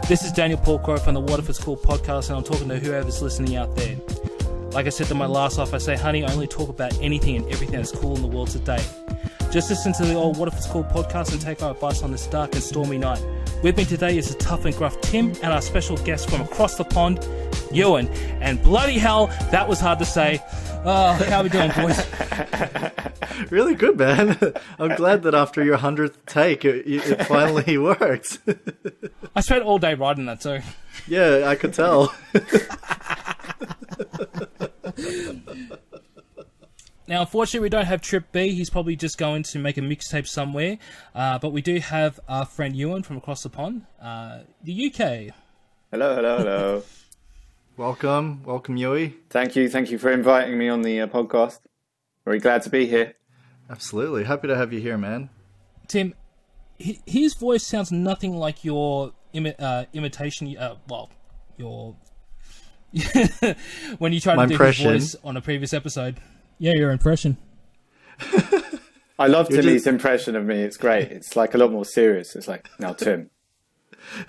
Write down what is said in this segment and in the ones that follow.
This is Daniel Porcrow from the What If It's Cool podcast, and I'm talking to whoever's listening out there. Like I said in my last off, I say, honey, I only talk about anything and everything that's cool in the world today. Just listen to the old What If It's Cool podcast and take our advice on this dark and stormy night. With me today is the tough and gruff Tim and our special guest from across the pond, Ewan. And bloody hell, that was hard to say. Oh, how are we doing, boys? Really good, man. I'm glad that after your 100th take, it finally worked. I spent all day writing that, so... Yeah, I could tell. Now, unfortunately, we don't have Trip B. He's probably just going to make a mixtape somewhere. But we do have our friend Ewan from across the pond, the UK. Hello. Welcome, Yui. Thank you for inviting me on the podcast. Very glad to be here. Absolutely. Happy to have you here, man. Tim, his voice sounds nothing like your imitation, your... when you tried to do his voice on a previous episode. Yeah, your impression. I love Timmy's impression of me. It's great. It's like a lot more serious. It's like, now, Tim,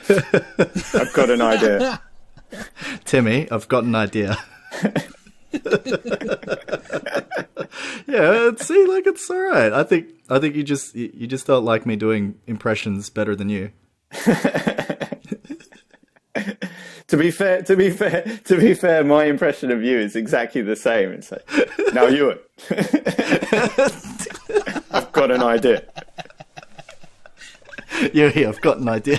I've got an idea. Timmy, I've got an idea. Yeah, see, like, it's all right. I think you just don't like me doing impressions better than you. To be fair, my impression of you is exactly the same. It's like, now Ewan, I've got an idea. You're here, I've got an idea.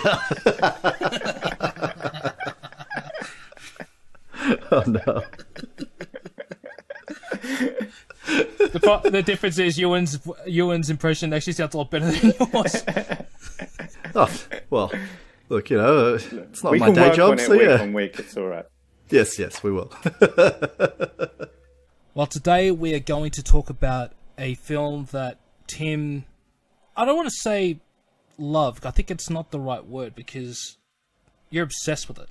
Oh no. The difference is Ewan's impression actually sounds a lot better than yours. Oh, well, look, you know, it's not my day job, so yeah. We can work on it week on week, it's all right. Yes, we will. Well, today we are going to talk about a film that Tim, I don't want to say loved. I think it's not the right word because you're obsessed with it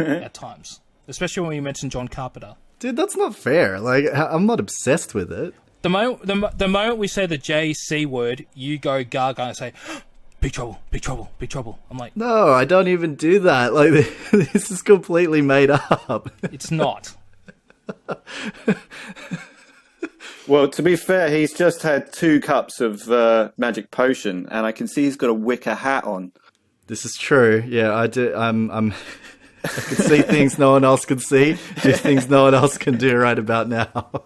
at times, especially when you mention John Carpenter. Dude, that's not fair. Like, I'm not obsessed with it. The moment we say the JC word, you go gaga and say, big trouble, big trouble, big trouble. I'm like... No, I don't even do that. Like, this is completely made up. It's not. Well, to be fair, he's just had 2 cups of magic potion, and I can see he's got a wicker hat on. This is true. Yeah, I do. I can see things no one else can see, do things no one else can do right about now.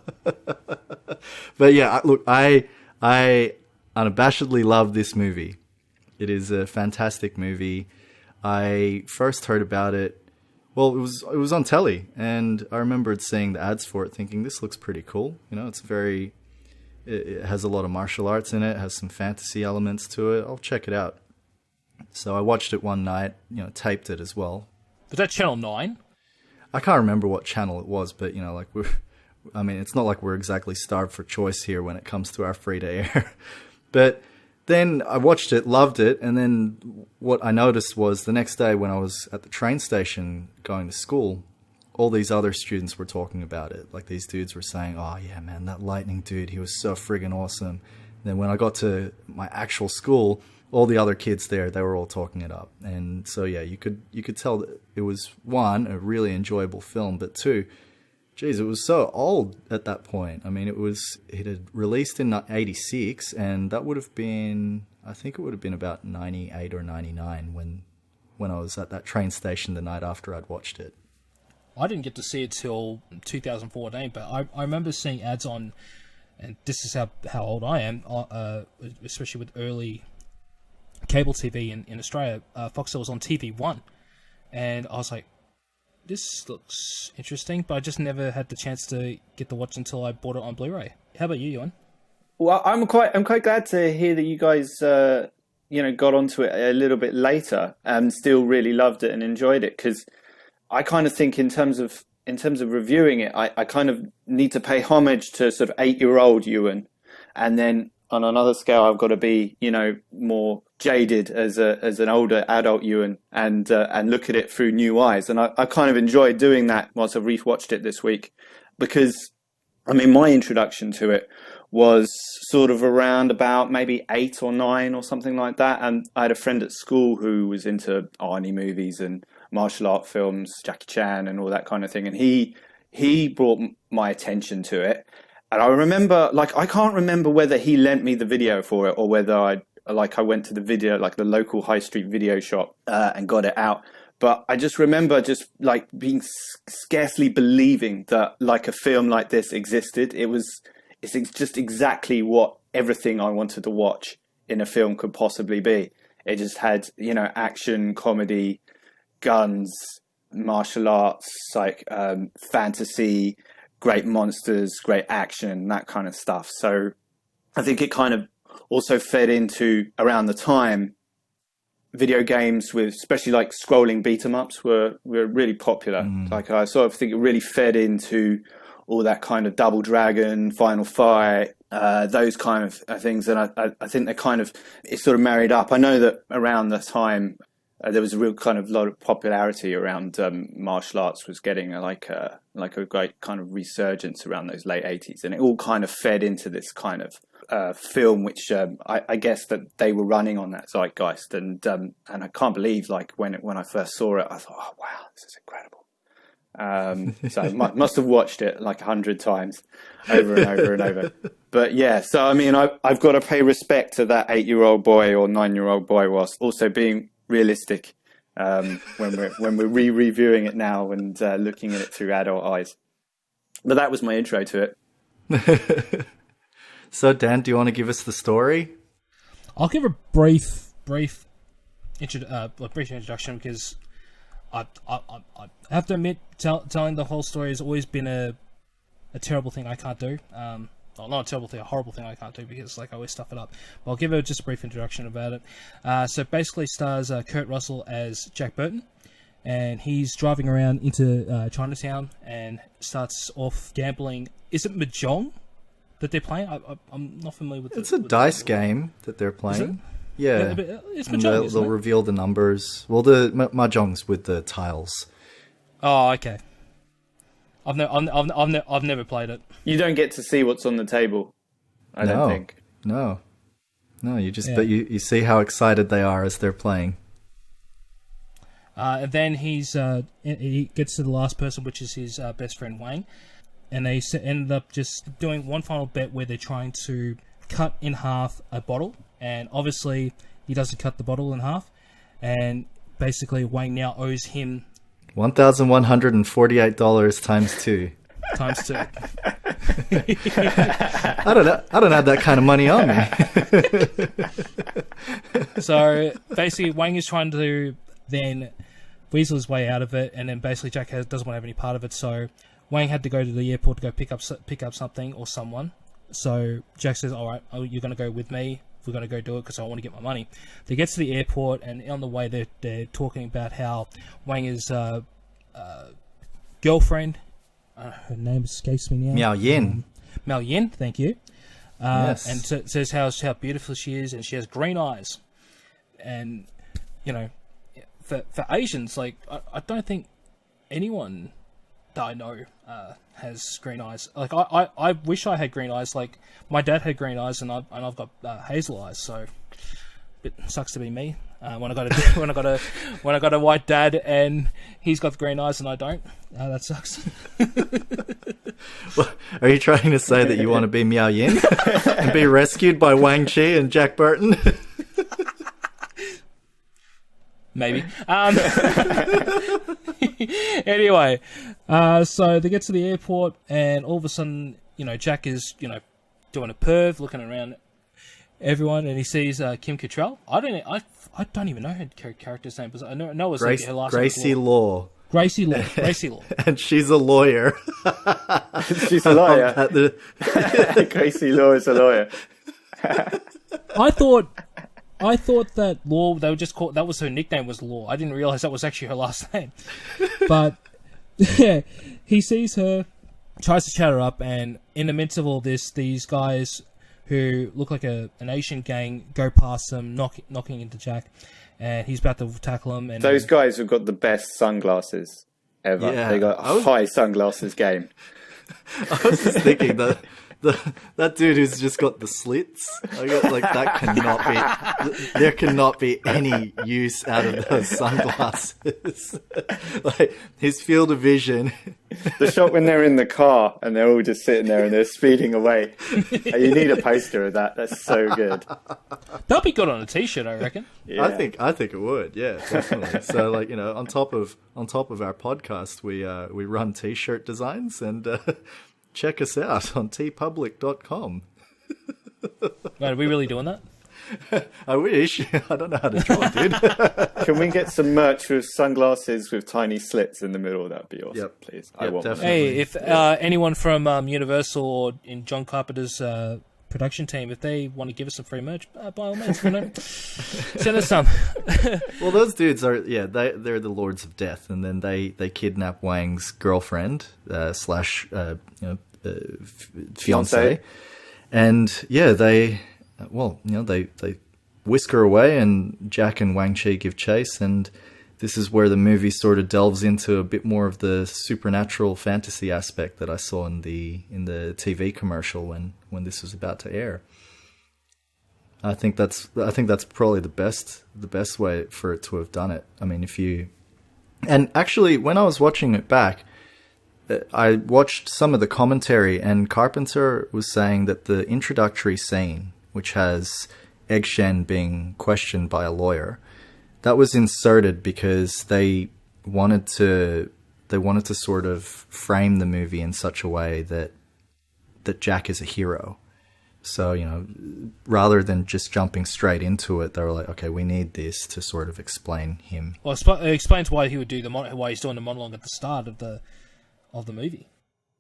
But yeah, look, I unabashedly love this movie. It is a fantastic movie. I first heard about it, well, it was on telly, and I remembered seeing the ads for it thinking, this looks pretty cool. You know, it has a lot of martial arts in it, has some fantasy elements to it. I'll check it out. So I watched it one night, you know, taped it as well. Was that Channel 9? I can't remember what channel it was, but, you know, like, it's not like we're exactly starved for choice here when it comes to our free to air. But then I watched it, loved it, and then what I noticed was the next day when I was at the train station going to school, all these other students were talking about it. Like, these dudes were saying, oh, yeah, man, that Lightning dude, he was so friggin' awesome. And then when I got to my actual school, all the other kids there, they were all talking it up. And so, yeah, you could tell that it was, one, a really enjoyable film, but two, geez, it was so old at that point. I mean, it had released in 86, and that would have been, I think it would have been about 98 or 99 when I was at that train station the night after I'd watched it. I didn't get to see it till 2014, but I remember seeing ads on, and this is how old I am, especially with early cable TV in Australia. Foxtel was on TV1, and I was like, this looks interesting, but I just never had the chance to get to watch until I bought it on Blu-ray. How about you, Ewan? Well, I'm quite glad to hear that you guys got onto it a little bit later and still really loved it and enjoyed it, because I kind of think in terms of reviewing it, I kind of need to pay homage to sort of 8-year-old Ewan, and then on another scale, I've got to be, more jaded as an older adult Ewan and look at it through new eyes. And I kind of enjoyed doing that whilst I've rewatched it this week, because I mean, my introduction to it was sort of around about maybe 8 or 9 or something like that. And I had a friend at school who was into Arnie movies and martial art films, Jackie Chan and all that kind of thing. And he brought my attention to it. And I remember, I can't remember whether he lent me the video for it or whether I went to the video, the local high street video shop and got it out. But I just remember being scarcely believing that a film like this existed. It's just exactly what everything I wanted to watch in a film could possibly be. It just had, action, comedy, guns, martial arts, fantasy, great monsters, great action, that kind of stuff. So I think it kind of also fed into, around the time, video games with, especially scrolling beat 'em ups were really popular. I sort of think it really fed into all that kind of Double Dragon, Final Fight, those kind of things. And I think it sort of married up. I know that around the time, there was a real kind of lot of popularity around martial arts was getting a great kind of resurgence around those late 80s. And it all kind of fed into this kind of film, which I guess that they were running on that zeitgeist. And I can't believe when I first saw it, I thought, oh, wow, this is incredible. So I must have watched it 100 times over and over and over. But yeah, so I mean, I've got to pay respect to that 8-year-old boy or 9-year-old boy whilst also being realistic when we're reviewing it now and looking at it through adult eyes. But that was my intro to it. So Dan, do you want to give us the story? I'll give a brief introduction, because I have to admit, telling the whole story has always been a terrible thing I can't do. Well, not a terrible thing, a horrible thing I can't do, because I always stuff it up. But I'll give it just a brief introduction about it. So basically stars Kurt Russell as Jack Burton, and he's driving around into Chinatown and starts off gambling. Is it Mahjong that they're playing? I'm not familiar with it. It's a dice game that they're playing. Yeah. It's Mahjong, they'll reveal the numbers. Well, the Mahjong's with the tiles. Oh, okay. I've never played it. You don't get to see what's on the table, I don't think. No, you just but you see how excited they are as they're playing. And then he gets to the last person, which is his best friend Wang, and they ended up just doing one final bet where they're trying to cut in half a bottle, and obviously he doesn't cut the bottle in half, and basically Wang now owes him $1,148 times 2. Times 2. I don't have that kind of money on me. So basically, Wang is trying to then weasel his way out of it, and then basically Jack doesn't want to have any part of it. So Wang had to go to the airport to go pick up something or someone. So Jack says, "All right, you're going to go with me. We're going to go do it because I want to get my money." They get to the airport, and on the way they're talking about how Wang is girlfriend. Her name escapes me now. Miao Yin. Miao Yin, thank you. Yes. And says how beautiful she is, and she has green eyes. And for Asians, I don't think anyone that I know has green eyes. I wish I had green eyes. My dad had green eyes, and I've got hazel eyes. So it sucks to be me. When I got a white dad and he's got green eyes and I don't, that sucks. Well, are you trying to say that you want to be Miao Yin and be rescued by Wang Chi and Jack Burton? Maybe. Anyway, so they get to the airport, and all of a sudden, Jack is, doing a perv, looking around everyone, and he sees Kim Cattrall. I don't even know her character's name, but I know it was her last name. Gracie Law. Gracie Law. And she's a lawyer. She's a lawyer. Gracie Law is a lawyer. I thought that Law, they were just called, that was her nickname, was Law. I didn't realize that was actually her last name. But yeah, he sees her, tries to chat her up, and in the midst of all this, these guys who look like an Asian gang go past them, knocking into Jack, and he's about to tackle him. And those guys have got the best sunglasses ever. Yeah, They got a high sunglasses game. I was just thinking that dude who's just got the slits, there cannot be any use out of those sunglasses. Like his field of vision. The shot when they're in the car and they're all just sitting there and they're speeding away. You need a poster of that. That's so good. That'll be good on a t-shirt, I reckon. Yeah. I think it would. Yeah, definitely. So like, on top of our podcast, we run t-shirt designs, and check us out on tpublic.com. Wait, are we really doing that? I wish. I don't know how to draw, dude. Can we get some merch with sunglasses with tiny slits in the middle? That'd be awesome, Yep. please. Yep, I want definitely. Hey, if anyone from Universal or in John Carpenter's production team, if they want to give us some free merch, by all means, send us some. Well, those dudes are, they're the Lords of Death, and then they kidnap Wang's girlfriend slash fiance, and they whisk her away, and Jack and Wang Chi give chase, and this is where the movie sort of delves into a bit more of the supernatural fantasy aspect that I saw in the TV commercial when this was about to air. I think that's probably the best way for it to have done it. I mean, and actually when I was watching it back, I watched some of the commentary, and Carpenter was saying that the introductory scene, which has Egg Shen being questioned by a lawyer, that was inserted because they wanted to sort of frame the movie in such a way that Jack is a hero. So, rather than just jumping straight into it, they were like, okay, we need this to sort of explain him. Well, it explains why he would do why he's doing the monologue at the start of the movie.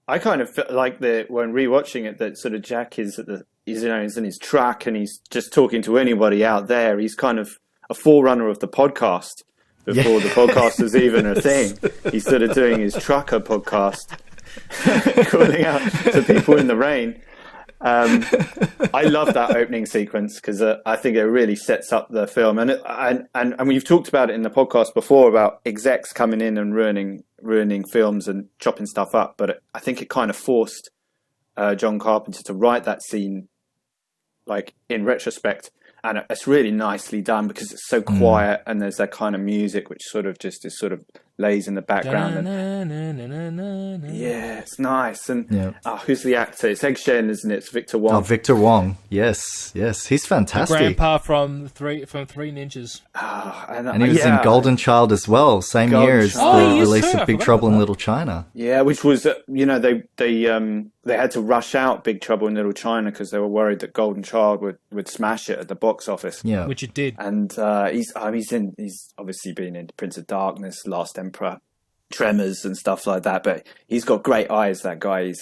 I kind of felt like when rewatching it, that sort of Jack is he's in his truck and he's just talking to anybody out there. He's kind of a forerunner of the podcast before the podcast was even a thing. He's sort of doing his trucker podcast, calling out to people in the rain. I love that opening sequence because I think it really sets up the film, and we've talked about it in the podcast before about execs coming in and ruining films and chopping stuff up. But I think it kind of forced John Carpenter to write that scene, like in retrospect, and it's really nicely done because it's so quiet and there's that kind of music which sort of lays in the background. Yeah, it's nice. And who's the actor? It's Egg Shen, isn't it? It's Victor Wong. Oh, Victor Wong. Yes, he's fantastic. The grandpa from Three Ninjas. And he was in Golden Child as well, same year as the release of Big Trouble in Little China. Yeah, which was they had to rush out Big Trouble in Little China because they were worried that Golden Child would smash it at the box office. Yeah, which it did. And he's obviously been in Prince of Darkness, Last Emperor, Tremors, and stuff like that. But he's got great eyes. That guy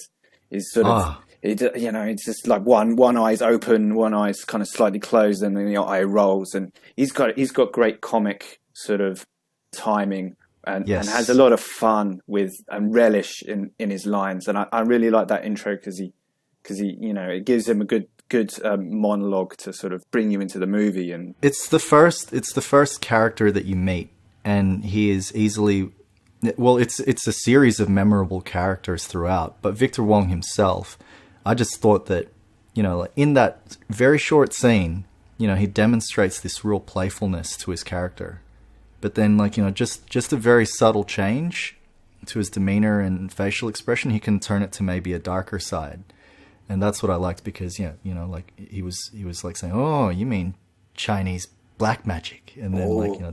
is sort of. It's just like one eye's open, one eye's kind of slightly closed, and then the eye rolls. And he's got great comic sort of timing and has a lot of fun with and relish in his lines. And I really like that intro because he it gives him a good monologue to sort of bring you into the movie. And it's the first character that you meet, and he is easily. Well, it's a series of memorable characters throughout, but Victor Wong himself, I just thought that, in that very short scene, he demonstrates this real playfulness to his character. But then, just a very subtle change to his demeanor and facial expression, he can turn it to maybe a darker side. And that's what I liked because, he was like saying, "Oh, you mean Chinese black magic?" And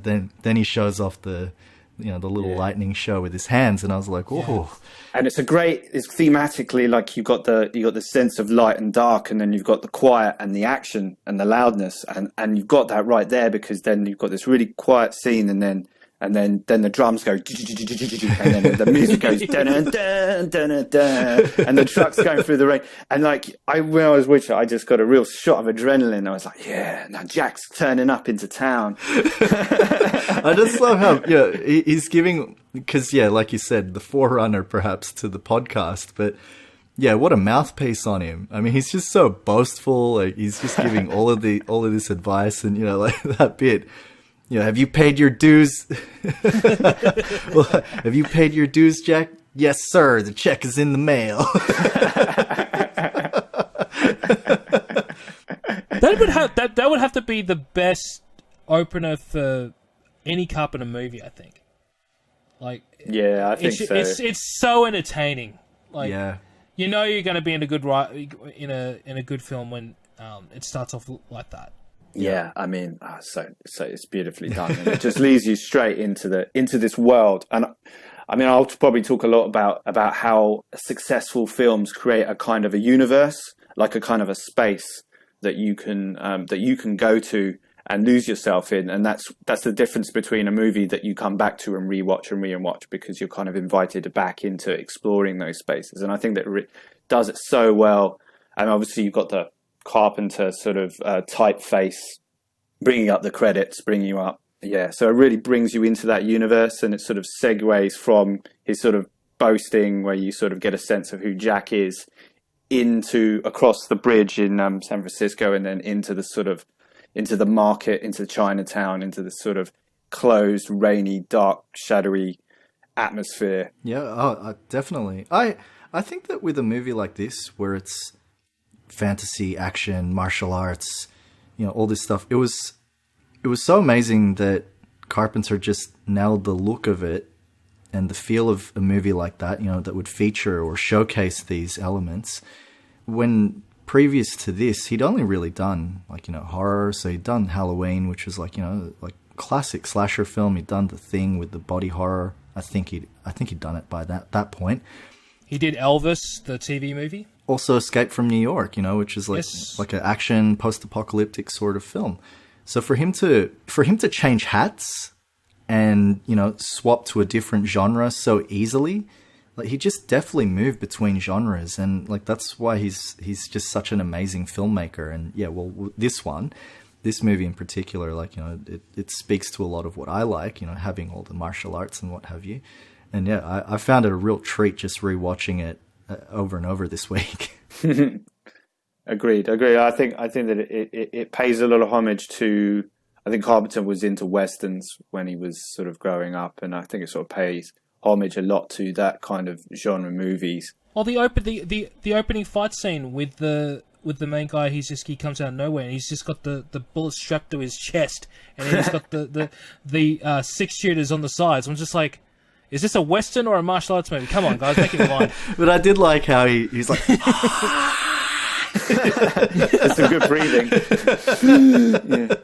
then, then he shows off the little lightning show with his hands, and I was like, "Oh!" Yeah. And it's thematically like you've got the sense of light and dark, and then you've got the quiet and the action and the loudness, and you've got that right there because then you've got this really quiet scene, and then the drums go, and then the music goes, dun dun dun dun, and the truck's going through the rain, and when I was watching it, I just got a real shot of adrenaline. I was like, yeah, now Jack's turning up into town. I just love how he's giving, because like you said, the forerunner perhaps to the podcast, but Yeah, what a mouthpiece on him. I mean, he's just so boastful. Like, he's just giving all of this advice, and like that bit. Have you paid your dues? Well, have you paid your dues, Jack? Yes, sir. The check is in the mail. That would have to be the best opener for any Carpenter movie, I think. Like, yeah, I think so. It's so entertaining. Like, yeah. You're going to be in a good film when it starts off like that. Yeah, I mean, so it's beautifully done, and it just leads you straight into this world. And I mean, I'll probably talk a lot about how successful films create a kind of a universe, like a kind of a space that you can go to and lose yourself in. And that's the difference between a movie that you come back to and rewatch, because you're kind of invited back into exploring those spaces. And I think that it does it so well. And obviously you've got the Carpenter sort of typeface, bringing up the credits, bringing you up. Yeah, so it really brings you into that universe, and it sort of segues from his sort of boasting, where you sort of get a sense of who Jack is, into across the bridge in San Francisco, and then into the market, into Chinatown, into the sort of closed, rainy, dark, shadowy atmosphere. Yeah, definitely. I think that with a movie like this, where it's fantasy, action, martial arts, all this stuff, it was so amazing that Carpenter just nailed the look of it and the feel of a movie like that, that would feature or showcase these elements. When previous to this, he'd only really done horror. So he'd done Halloween, which was like classic slasher film. He'd done The Thing with the body horror. I think he'd done it by that point. He did Elvis, the TV movie. Also Escape from New York, which is like an action post-apocalyptic sort of film. So for him to change hats and swap to a different genre so easily, like, he just definitely moved between genres, and like that's why he's just such an amazing filmmaker. And yeah, well, this movie in particular, like it speaks to a lot of what I like, having all the martial arts and what have you. And yeah, I found it a real treat just rewatching it over and over this week. Agreed. I think that it pays a lot of homage to. I think Carpenter was into westerns when he was sort of growing up, and I think it sort of pays homage a lot to that kind of genre movies. Well, the opening fight scene with the main guy, he comes out of nowhere, and he's just got the bullet strapped to his chest, and he's got the 6 shooters on the sides. I'm just like, is this a western or a martial arts movie? Come on, guys, make it mind. But I did like how he's like. It's some good breathing. Yeah.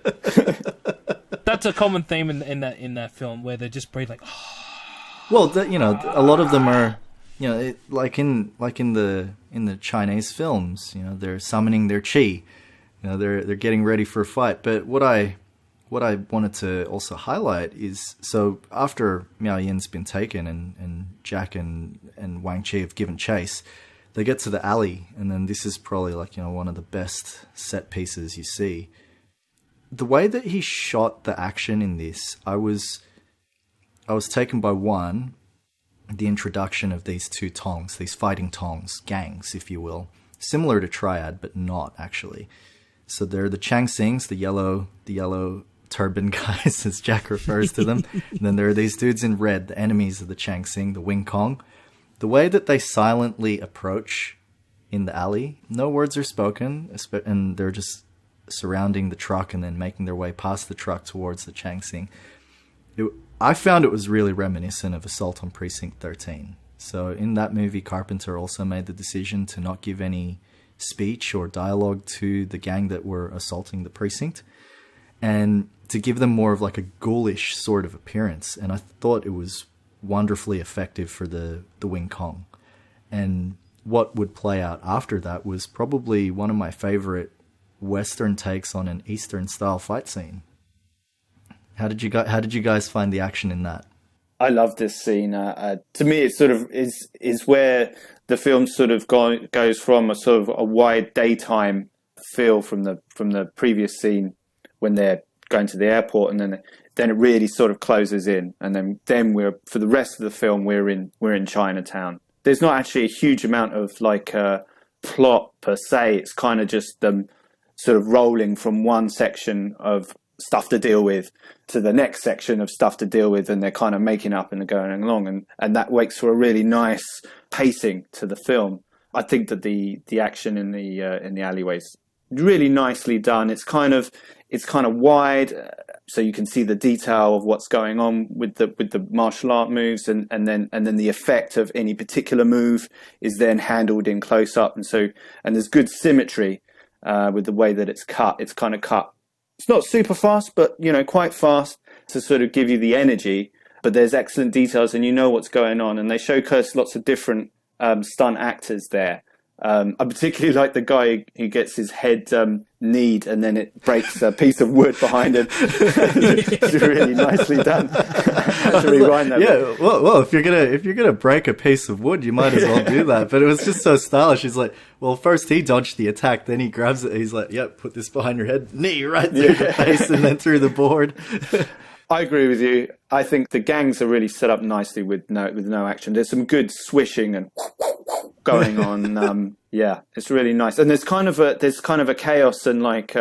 That's a common theme in that film, where they just breathe like. Well, a lot of them are, like in the Chinese films, they're summoning their chi, they're getting ready for a fight. But what I wanted to also highlight is, so after Miao Yin's been taken and Jack and Wang Chi have given chase, they get to the alley, and then this is probably one of the best set pieces you see. The way that he shot the action in this, I was taken by the introduction of these two tongs, these fighting tongs, gangs, if you will, similar to Triad, but not actually. So they're the Chang Sings, the yellow turban guys, as Jack refers to them. And then there are these dudes in red, the enemies of the Chang Sing, the Wing Kong. The way that they silently approach in the alley, no words are spoken, and they're just surrounding the truck and then making their way past the truck towards the Chang Sing. I found it was really reminiscent of Assault on Precinct 13. So in that movie, Carpenter also made the decision to not give any speech or dialogue to the gang that were assaulting the precinct, and to give them more of like a ghoulish sort of appearance. And I thought it was wonderfully effective for the Wing Kong. And what would play out after that was probably one of my favorite Western takes on an Eastern style fight scene. How did you guys find the action in that? I love this scene. To me, it sort of is where the film sort of goes from a sort of a wide daytime feel from the previous scene when they're going to the airport, and then it really sort of closes in, and then we're, for the rest of the film, we're in Chinatown. there's not actually a huge amount of like plot per se. It's kind of just them sort of rolling from one section of stuff to deal with to the next section of stuff to deal with, and they're kind of making up and they're going along, and that makes for a really nice pacing to the film. I think that the action in the alleyways really nicely done. It's kind of wide, so you can see the detail of what's going on with the martial art moves, and then the effect of any particular move is then handled in close up, and there's good symmetry with the way that it's cut. It's kind of cut. It's not super fast, but quite fast to sort of give you the energy. But there's excellent details, and you know what's going on, and they showcase lots of different stunt actors there. I particularly like the guy who gets his head kneed and then it breaks a piece of wood behind him. It's really nicely done. To rewind that. Yeah, well, if you're gonna break a piece of wood, you might as well do that. But it was just so stylish. He's like, well, first he dodged the attack, then he grabs it. He's like, yep, put this behind your head, knee right through the face, and then through the board. I agree with you. I think the gangs are really set up nicely with no action. There's some good swishing and going on. Yeah, it's really nice. And there's kind of a chaos and like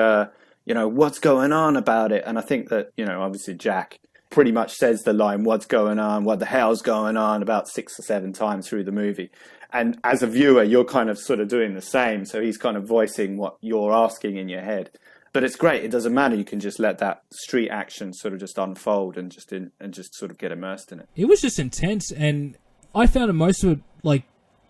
what's going on about it. And I think that obviously Jack pretty much says the line "What's going on? What the hell's going on?" about 6 or 7 times through the movie. And as a viewer, you're kind of sort of doing the same. So he's kind of voicing what you're asking in your head. But it's great. It doesn't matter. You can just let that street action sort of just unfold and just sort of get immersed in it. It was just intense, and I found most of it like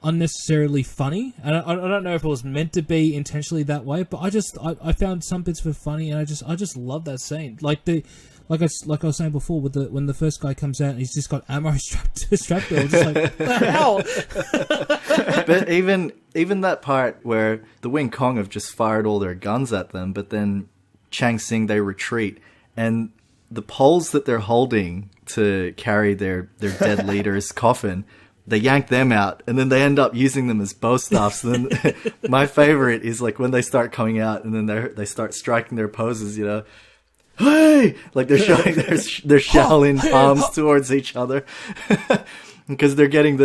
unnecessarily funny. And I don't know if it was meant to be intentionally that way, but I found some bits were funny, and I just love that scene. Like I was saying before, when the first guy comes out and he's just got ammo strapped to him, I'm just like, what the hell? But even that part where the Wing Kong have just fired all their guns at them, but then Chang Sing, they retreat, and the poles that they're holding to carry their dead leader's coffin, they yank them out, and then they end up using them as bow staffs. And then my favorite is like when they start coming out, and then they start striking their poses, hey! Like they're showing their Shaolin palms towards each other. Because they're getting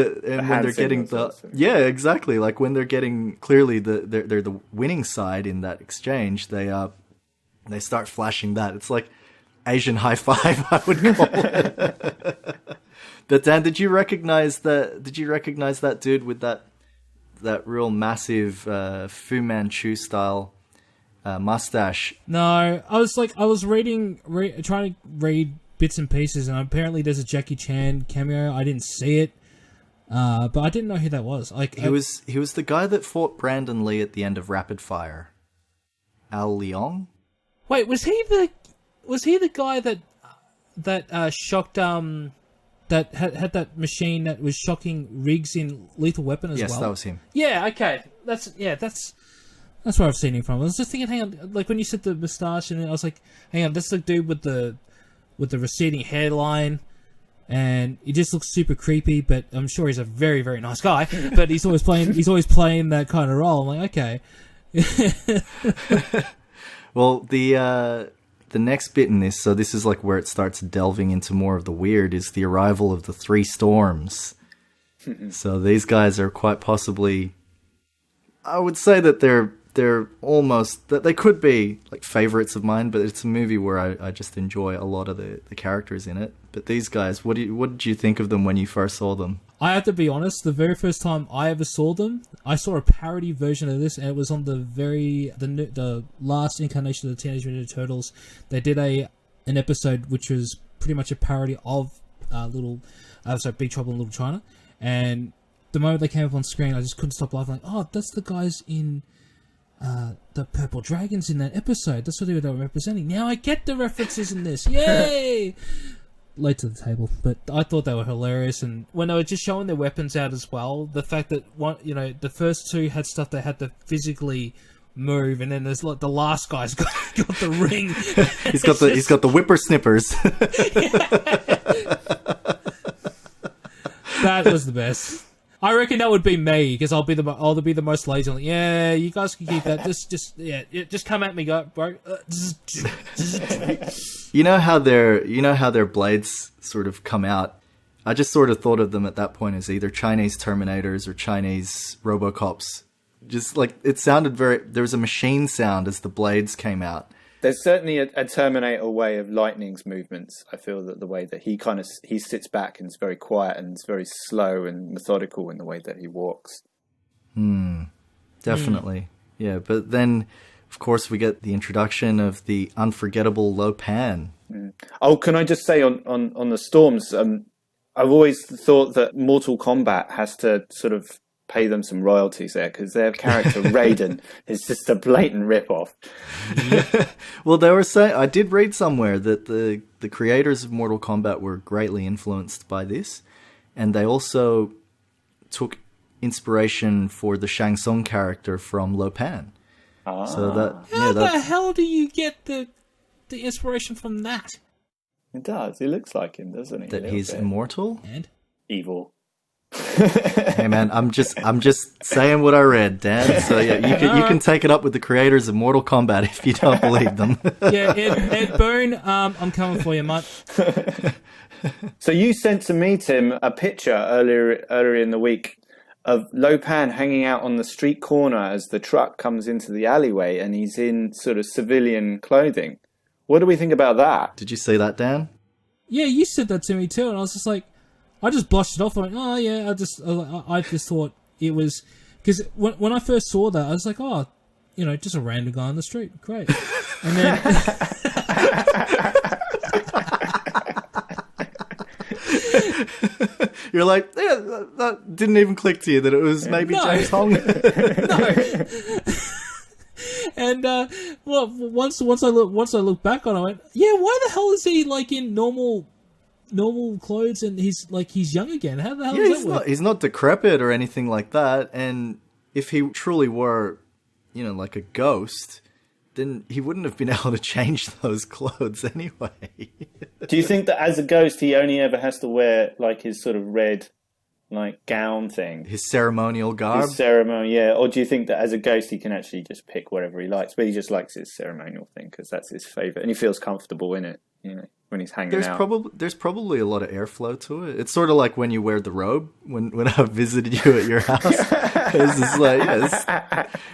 yeah, exactly. Like when they're getting clearly they're the winning side in that exchange, they start flashing that. It's like Asian high five, I would call it. But Dan, did you recognize that dude with that real massive Fu Manchu style mustache? No, I was trying to read bits and pieces, and apparently there's a Jackie Chan cameo. I didn't see it, but I didn't know who that was. Like he was the guy that fought Brandon Lee at the end of Rapid Fire. Al Leong. Wait, was he the guy that shocked that had that machine that was shocking Riggs in Lethal Weapon as well? Yes, that was him. Yeah, okay, that's where I've seen him from. I was just thinking, hang on, like when you said the moustache, and I was like, hang on, that's the dude with the receding hairline, and he just looks super creepy. But I'm sure he's a very, very nice guy. But he's always playing that kind of role. I'm like, okay. Well, the next bit in this, so this is like where it starts delving into more of the weird, is the arrival of the Three Storms. So these guys are quite possibly, I would say that they're almost, that they could be like favorites of mine, but it's a movie where I just enjoy a lot of the characters in it. But these guys, what did you think of them when you first saw them? I have to be honest, the very first time I ever saw them, I saw a parody version of this, and it was on the last incarnation of the Teenage Mutant Ninja Turtles. They did an episode which was pretty much a parody of Big Trouble in Little China, and the moment they came up on screen, I just couldn't stop laughing. Like, oh, that's the guys in the Purple Dragons in that episode. That's what they were representing. Now I get the references in this. Yay! Late to the table, but I thought they were hilarious. And when they were just showing their weapons out as well, the fact that the first two had stuff they had to physically move, and then there's like the last guy's got the ring. He's got the whippersnippers. That was the best. I reckon that would be me, because I'll be the most lazy. Like, yeah, you guys can keep that. Just come at me, bro. You know how their blades sort of come out I just sort of thought of them at that point as either Chinese Terminators or Chinese Robocops. Just like, it sounded there was a machine sound as the blades came out. There's certainly a Terminator way of Lightning's movements. I feel that the way that he sits back and is very quiet and is very slow and methodical in the way that he walks. Definitely. Yeah, but then, of course, we get the introduction of the unforgettable Lo Pan. Oh, can I just say on the Storms, I've always thought that Mortal Kombat has to sort of pay them some royalties there, because their character Raiden is just a blatant rip-off. Well, they were saying, I did read somewhere that the creators of Mortal Kombat were greatly influenced by this, and they also took inspiration for the Shang Tsung character from Lo Pan. So How the hell do you get the inspiration from that? It does. He looks like him, doesn't he? That he's immortal and evil. Hey man, I'm just saying what I read, Dan. So yeah, you can take it up with the creators of Mortal Kombat if you don't believe them. Yeah, Ed Boon, I'm coming for you, mate. So you sent to me, Tim, a picture earlier in the week of Lo Pan hanging out on the street corner as the truck comes into the alleyway, and he's in sort of civilian clothing. What do we think about that? Did you see that, Dan? Yeah, you said that to me too, and I was just like, I just brushed it off. I went, oh yeah, I just thought it was, because when I first saw that, I was like, oh, just a random guy on the street, great. And then you're like, yeah, that didn't even click to you that it was maybe James Hong. No. And once I look back on it, I went, yeah, why the hell is he like in normal clothes and he's young again? How the hell does that work? He's not decrepit or anything like that. And if he truly were, like a ghost, then he wouldn't have been able to change those clothes anyway. Do you think that as a ghost he only ever has to wear like his sort of red gown thing? His ceremonial garb? His ceremony, yeah. Or do you think that as a ghost he can actually just pick whatever he likes, but he just likes his ceremonial thing because that's his favourite and he feels comfortable in it, when he's hanging out? There's probably a lot of airflow to it. It's sort of like when you wear the robe when I visited you at your house. It's just like,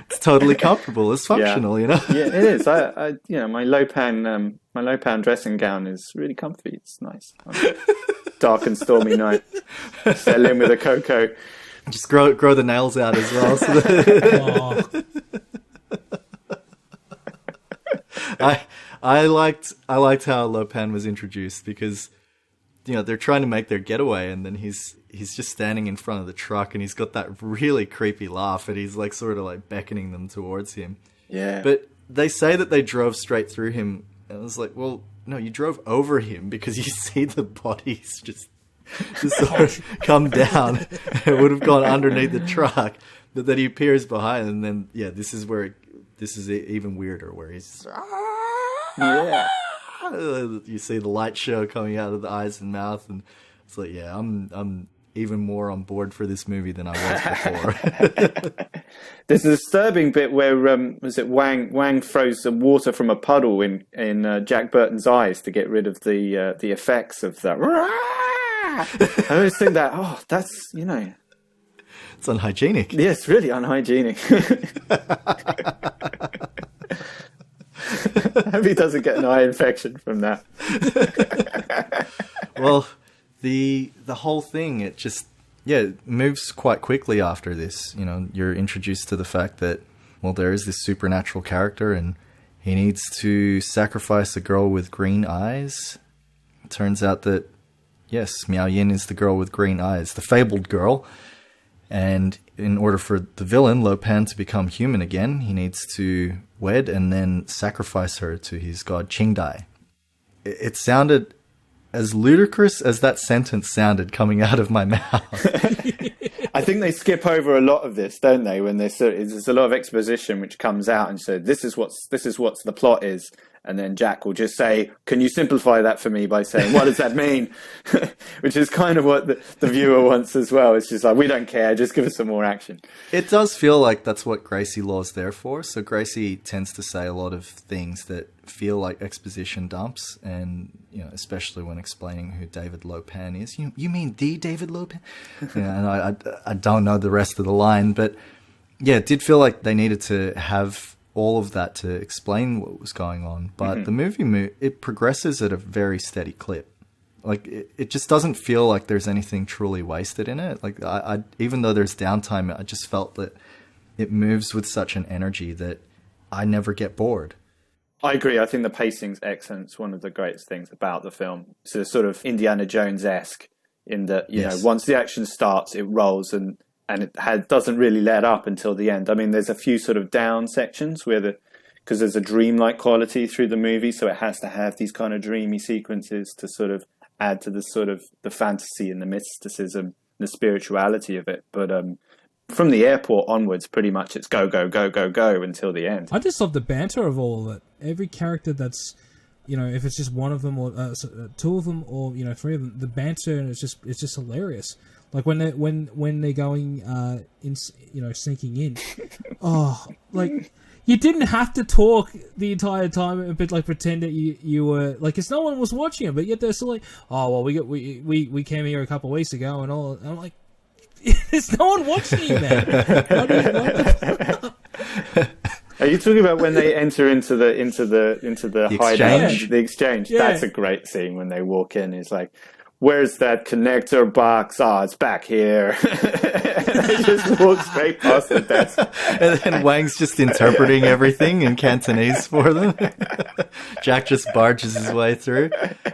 it's totally comfortable. It's functional, Yeah, it is. I my Lo Pan dressing gown is really comfy. It's nice. Dark and stormy night. Settle in with a cocoa. Just grow the nails out as well. So I liked how Lo Pan was introduced because they're trying to make their getaway and then he's just standing in front of the truck and he's got that really creepy laugh and he's like sort of like beckoning them towards him. Yeah. But they say that they drove straight through him and I was like, well, no, you drove over him because you see the bodies just sort of come down. It would have gone underneath the truck, but then he appears behind, and then this is even weirder, where he's you see the light show coming out of the eyes and mouth, and it's like, I'm even more on board for this movie than I was before. There's a disturbing bit where Wang throws some water from a puddle in Jack Burton's eyes to get rid of the effects of that. I always think that that's it's unhygienic. Yes, yeah, really unhygienic. I hope he doesn't get an eye infection from that. Well, the whole thing, it just it moves quite quickly after this. You're introduced to the fact that, well, there is this supernatural character and he needs to sacrifice a girl with green eyes. It turns out that, yes, Miao Yin is the girl with green eyes, the fabled girl. And in order for the villain, Lo Pan, to become human again, he needs to wed and then sacrifice her to his god Qingdai. It sounded as ludicrous as that sentence sounded coming out of my mouth. I think they skip over a lot of this, don't they? When there's a lot of exposition which comes out and says, this is what the plot is, And then Jack will just say, can you simplify that for me by saying, what does that mean? Which is kind of what the viewer wants as well. It's just like, we don't care, just give us some more action. It does feel like that's what Gracie Law's there for. So Gracie tends to say a lot of things that feel like exposition dumps, and especially when explaining who David Lopan is. You mean the David Lopan? And I don't know the rest of the line, but yeah, it did feel like they needed to have all of that to explain what was going on. But the movie, it progresses at a very steady clip. Like, it just doesn't feel like there's anything truly wasted in it. Like, I even though there's downtime, I just felt that it moves with such an energy that I never get bored. I agree. I think the pacing's excellent. It's one of the greatest things about the film. It's sort of Indiana Jones-esque in that, you know, once the action starts, it rolls and it doesn't really let up until the end. I mean, there's a few sort of down sections because there's a dreamlike quality through the movie, so it has to have these kind of dreamy sequences to sort of add to the sort of the fantasy and the mysticism, the spirituality of it. But from the airport onwards, pretty much it's go, go, go, go, go until the end. I just love the banter of all of it. Every character that's, if it's just one of them or two of them or three of them, the banter, and it's just hilarious. Like when they're going sneaking in. Oh, like you didn't have to talk the entire time, but like pretend that you were like, because no one was watching it, but yet they're still like, oh well, we came here a couple of weeks ago and all. And I'm like, there's no one watching you, man. Are you talking about when they enter into the hideout, the exchange? Yeah. That's a great scene when they walk in. It's like, where's that connector box? Oh, it's back here. They just walk straight past the desk. And then Wang's just interpreting everything in Cantonese for them. Jack just barges his way through.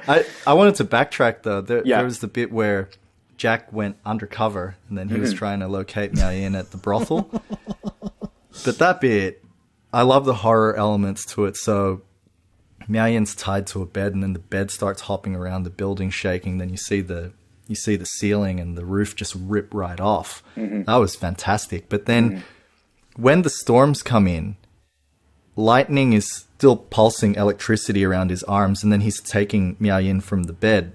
I wanted to backtrack, though. There was the bit where Jack went undercover, and then he was trying to locate Miao Yin at the brothel. But that bit, I love the horror elements to it. So Miao Yin's tied to a bed, and then the bed starts hopping around, the building shaking. Then you see the ceiling and the roof just rip right off. That was fantastic. But then when the storms come in, lightning is still pulsing electricity around his arms, and then he's taking Miao Yin from the bed.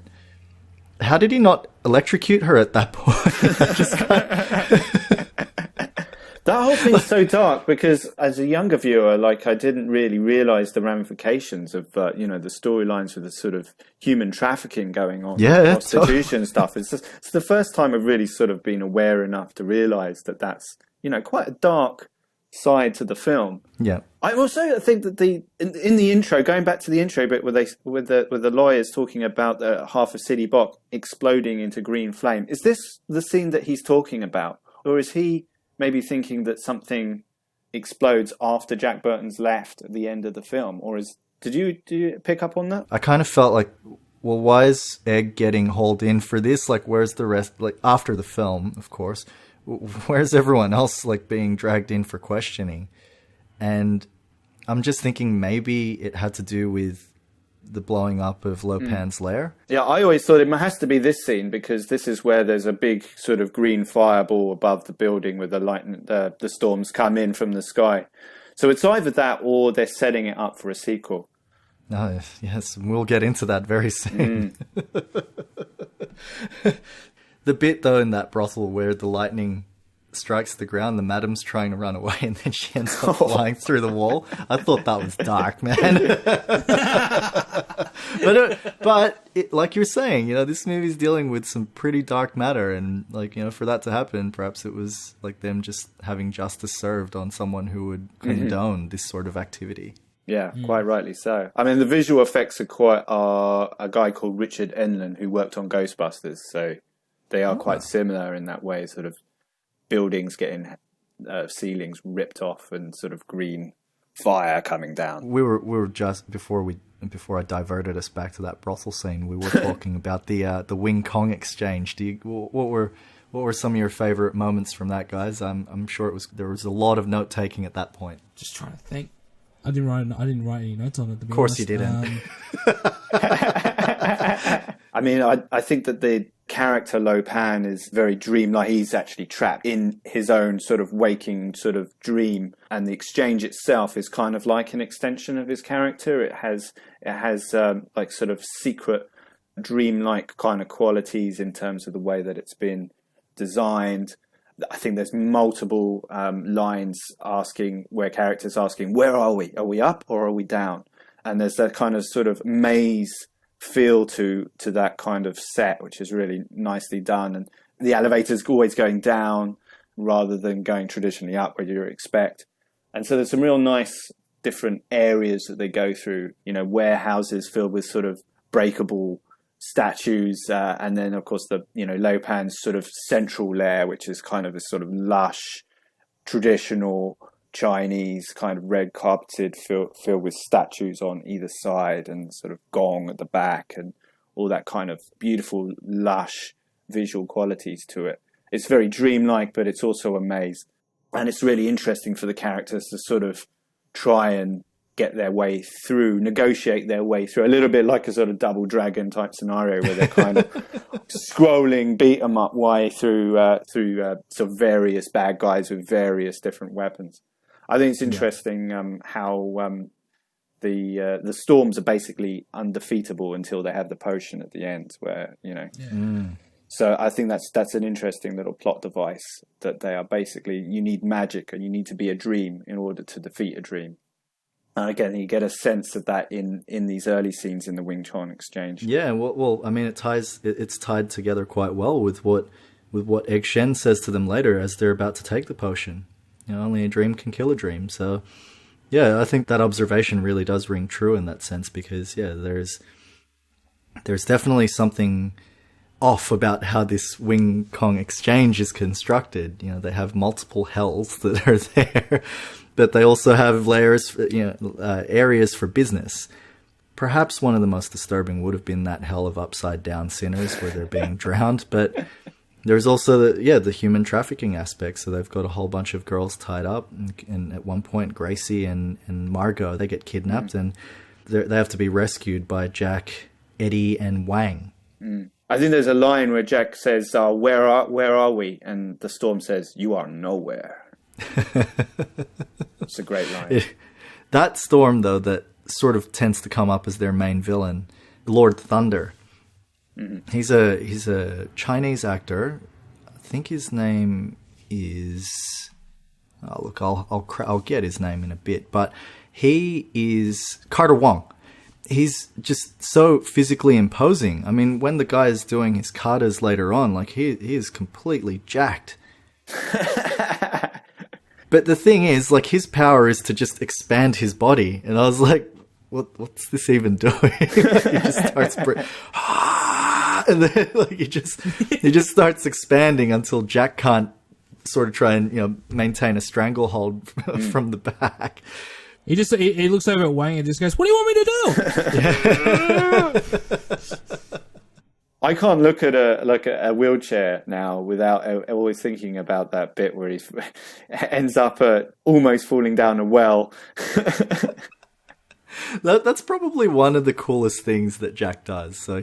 How did he not electrocute her at that point? That whole thing's so dark because as a younger viewer, like, I didn't really realize the ramifications of, the storylines with the sort of human trafficking going on, prostitution stuff. It's the first time I've really sort of been aware enough to realize that that's, quite a dark side to the film. Yeah. I also think that in the intro, going back to the intro bit where the lawyers talking about the half a city block exploding into green flame, is this the scene that he's talking about? Or is he maybe thinking that something explodes after Jack Burton's left at the end of the film? Or did you pick up on that? I kind of felt like, well, why is Egg getting hauled in for this? Like, where's the rest? Like, after the film, of course, where's everyone else, like, being dragged in for questioning? And I'm just thinking maybe it had to do with the blowing up of Lopan's lair. Yeah, I always thought it has to be this scene because this is where there's a big sort of green fireball above the building with the storms come in from the sky. So it's either that or they're setting it up for a sequel. Oh, yes, we'll get into that very soon. The bit, though, in that brothel where the lightning strikes the ground, the madam's trying to run away, and then she ends up flying through the wall. I thought that was dark, man. But like you're saying, this movie's dealing with some pretty dark matter, and for that to happen, perhaps it was like them just having justice served on someone who would condone this sort of activity. Yeah, quite rightly so. I mean, the visual effects are a guy called Richard Enlund who worked on Ghostbusters, so they are quite similar in that way, sort of buildings getting ceilings ripped off and sort of green fire coming down. We were just before I diverted us back to that brothel scene, we were talking about the Wing Kong exchange. What were some of your favorite moments from that, guys? I'm sure there was a lot of note taking at that point. Just trying to think. I didn't write any notes on it, to be honest. Of course you didn't. I mean, I think that the character Lo Pan is very dreamlike. He's actually trapped in his own sort of waking sort of dream, and the exchange itself is kind of like an extension of his character. It has like sort of secret dreamlike kind of qualities in terms of the way that it's been designed. I think there's multiple lines where characters asking, where are we? Are we up or are we down? And there's that kind of sort of maze feel to that kind of set, which is really nicely done. And the elevator's always going down rather than going traditionally up where you expect. And so there's some real nice different areas that they go through, warehouses filled with sort of breakable statues, and then of course the Lo Pan's sort of central lair, which is kind of this sort of lush traditional Chinese kind of red carpeted filled with statues on either side and sort of gong at the back and all that kind of beautiful lush visual qualities to it. It's very dreamlike, but it's also a maze, and it's really interesting for the characters to sort of try and get their way through, negotiate their way through, a little bit like a sort of Double Dragon type scenario where they're kind of scrolling beat 'em up way through sort of various bad guys with various different weapons. I think it's interesting how the storms are basically undefeatable until they have the potion at the end, where So I think that's an interesting little plot device, that they are basically, you need magic and you need to be a dream in order to defeat a dream. And again, you get a sense of that in these early scenes in the Wing Chun exchange. Yeah, well, I mean, it's tied together quite well with what Egg Shen says to them later as they're about to take the potion. Only a dream can kill a dream. So, yeah, I think that observation really does ring true in that sense, because there's definitely something off about how this Wing Kong exchange is constructed. They have multiple hells that are there. But they also have layers, areas for business. Perhaps one of the most disturbing would have been that hell of upside down sinners where they're being drowned. But there's also the human trafficking aspect. So they've got a whole bunch of girls tied up, and at one point Gracie and Margot, they get kidnapped, and they have to be rescued by Jack, Eddie, and Wang. I think there's a line where Jack says, "Where are we?" And the storm says, "You are nowhere." It's a great line. That storm, though, that sort of tends to come up as their main villain, Lord Thunder. Mm-hmm. He's a Chinese actor. I think his name is. Oh, look, I'll get his name in a bit, but he is Carter Wong. He's just so physically imposing. I mean, when the guy is doing his katas later on, like he is completely jacked. But the thing is, like, his power is to just expand his body. And I was like, what's this even doing? He just starts... and then, like, he just starts expanding until Jack can't sort of try and, maintain a stranglehold from the back. He looks over at Wang and just goes, "What do you want me to do?" I can't look at a wheelchair now without always thinking about that bit where he ends up almost falling down a well. That's probably one of the coolest things that Jack does. So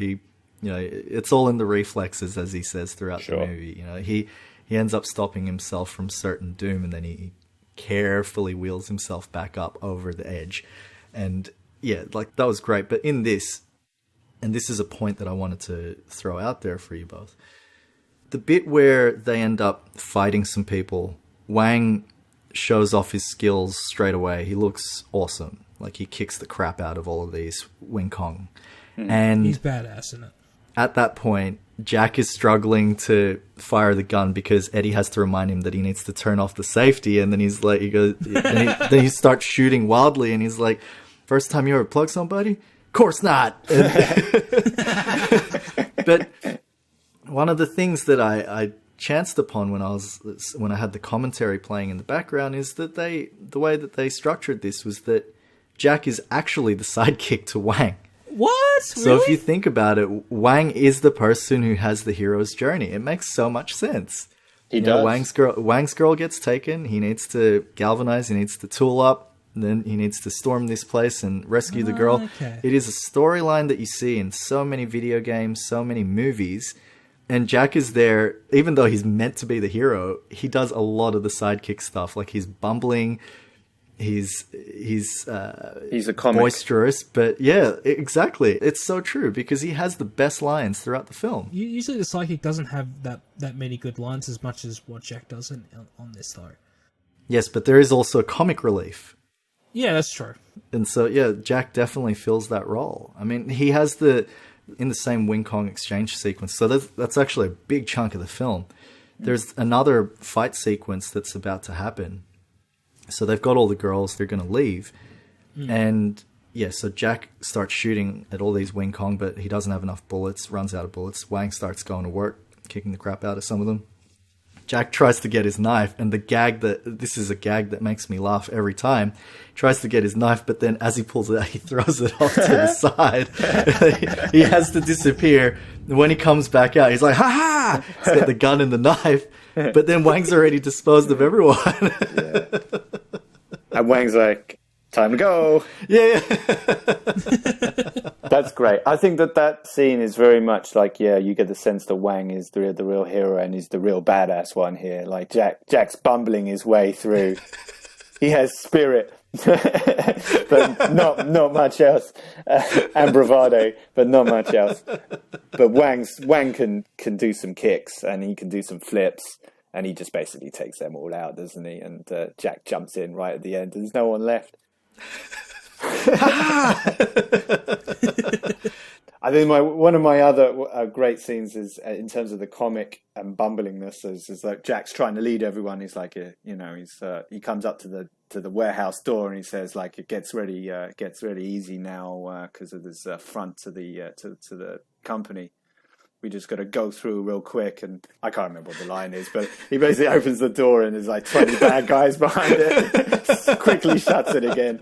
it's all in the reflexes, as he says throughout the movie. He ends up stopping himself from certain doom, and then he carefully wheels himself back up over the edge. And yeah, like, that was great. But in this, and this is a point that I wanted to throw out there for you both, the bit where they end up fighting some people, Wang shows off his skills straight away. He looks awesome. Like, he kicks the crap out of all of these Wing Kong. And he's badass in it. At that point, Jack is struggling to fire the gun because Eddie has to remind him that he needs to turn off the safety. And then he's like, then he starts shooting wildly, and he's like, "First time you ever plug somebody? Of course not." But one of the things that I chanced upon when I had the commentary playing in the background is that the way that they structured this was that Jack is actually the sidekick to Wang. What? So really? If you think about it, Wang is the person who has the hero's journey. It makes so much sense. He does. Wang's girl gets taken. He needs to galvanize. He needs to tool up. Then he needs to storm this place and rescue the girl. Okay. It is a storyline that you see in so many video games, so many movies, And Jack is there, even though he's meant to be the hero, he does a lot of the sidekick stuff. Like, he's bumbling, he's a comic. boisterous, but yeah, exactly. It's so true, because he has the best lines throughout the film. Usually the sidekick doesn't have that many good lines as much as what Jack does on this, though. Yes, but there is also comic relief. Yeah, that's true. And so, yeah, Jack definitely fills that role. I mean, he has in the same Wing Kong exchange sequence. So that's actually a big chunk of the film. There's another fight sequence that's about to happen. So they've got all the girls, they're going to leave. And yeah, so Jack starts shooting at all these Wing Kong, but he doesn't have enough bullets, runs out of bullets. Wang starts going to work, kicking the crap out of some of them. Jack tries to get his knife, and this is a gag that makes me laugh every time. Tries to get his knife, but then as he pulls it out, he throws it off to the side. He has to disappear. And when he comes back out, he's like, "Ha ha!" He's got the gun and the knife, but then Wang's already disposed of everyone. Yeah. And Wang's like, "Time to go." Yeah. That's great. I think that scene is very much like, yeah, you get the sense that Wang is the real hero and he's the real badass one here. Like Jack's bumbling his way through. He has spirit, but not much else, and bravado, but not much else. But Wang can do some kicks and he can do some flips, and he just basically takes them all out, doesn't he? And Jack jumps in right at the end. There's no one left. I think one of my other great scenes is in terms of the comic and bumblingness is like Jack's trying to lead everyone. He's like, he comes up to the warehouse door and he says like, it gets ready easy now because of this front to the company. We just got to go through real quick, and I can't remember what the line is, but he basically opens the door and there's like 20 bad guys behind it. Quickly shuts it again.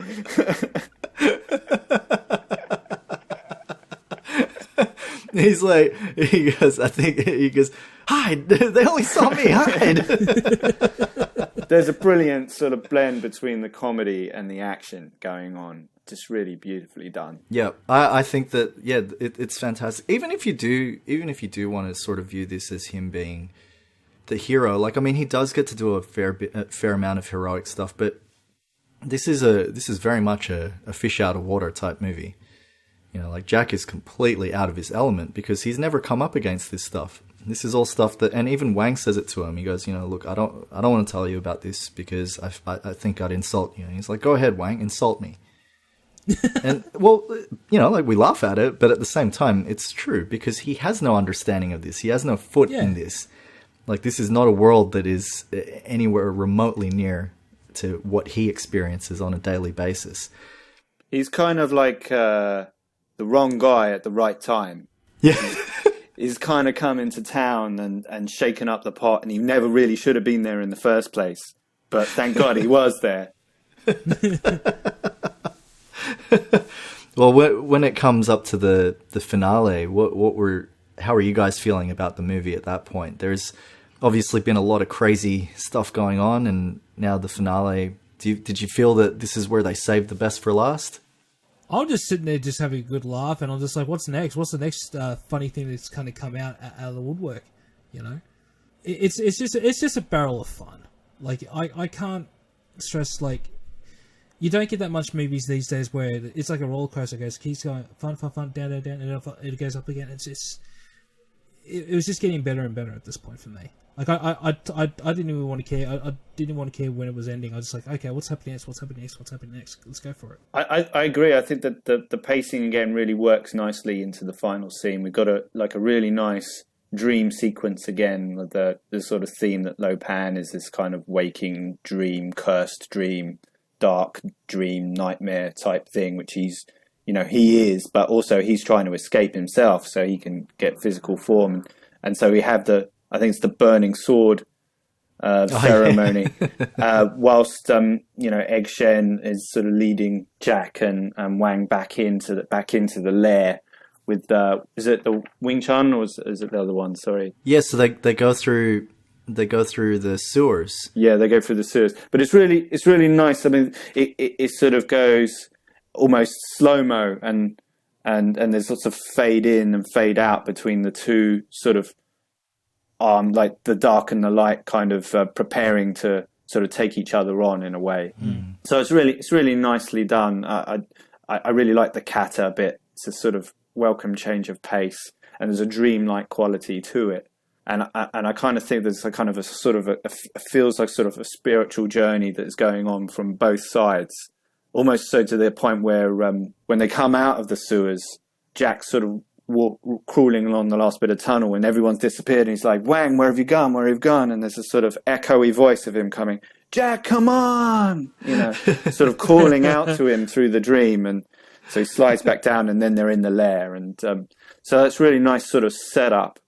He goes, "Hide! They only saw me, hide!" There's a brilliant sort of blend between the comedy and the action going on. Just really beautifully done. Yeah, I think that it's fantastic. Even if you do want to sort of view this as him being the hero, like, I mean, he does get to do a fair amount of heroic stuff, but this is very much a fish out of water type movie. You know, like, Jack is completely out of his element because he's never come up against this stuff. This is all stuff that, and even Wang says it to him. He goes, look, I don't want to tell you about this because I think I'd insult you. And he's like, go ahead, Wang, insult me. And, well, like, we laugh at it, but at the same time, it's true because he has no understanding of this. He has no foot in this. Like, this is not a world that is anywhere remotely near to what he experiences on a daily basis. He's kind of like the wrong guy at the right time. Yeah. He's kind of come into town and shaken up the pot, and he never really should have been there in the first place. But thank God he was there. Well, when it comes up to the finale, how are you guys feeling about the movie at that point? There's obviously been a lot of crazy stuff going on, and now the finale. Did you feel that this is where they saved the best for last? I'm just sitting there just having a good laugh, and I'm just like, what's next? What's the next funny thing that's kind of come out of the woodwork? It's just a barrel of fun. Like, I can't stress, like, you don't get that much movies these days where it's like a roller coaster. It keeps going fun, down, and it goes up again. It's just, it was just getting better and better at this point for me. Like, I didn't even want to care. I didn't want to care when it was ending. I was just like, okay, what's happening next? What's happening next? Let's go for it. I agree. I think that the pacing again really works nicely into the final scene. We've got a really nice dream sequence again with the sort of theme that Lo Pan is this kind of waking dream, cursed dream, dark dream, nightmare type thing, which he is, but also he's trying to escape himself so he can get physical form. And so we have I think it's the burning sword ceremony, whilst Egg Shen is sort of leading Jack and Wang back into the lair with is it the Wing Chun or is it the other one? Sorry. Yeah, so they go through the sewers. Yeah, they go through the sewers, but it's really nice. I mean, it sort of goes almost slow-mo and there's lots of fade in and fade out between the two sort of like the dark and the light kind of preparing to sort of take each other on in a way. So it's really nicely done. I really like the kata bit. It's a sort of welcome change of pace, and there's a dreamlike quality to it. And I kind of think there's a kind of a sort of feels like sort of a spiritual journey that is going on from both sides, almost so to the point where when they come out of the sewers, Jack's sort of crawling along the last bit of tunnel, and everyone's disappeared, and he's like, "Wang, where have you gone? Where have you gone?" And there's a sort of echoey voice of him coming, "Jack, come on!" Sort of calling out to him through the dream, and so he slides back down, and then they're in the lair, and so that's really nice sort of setup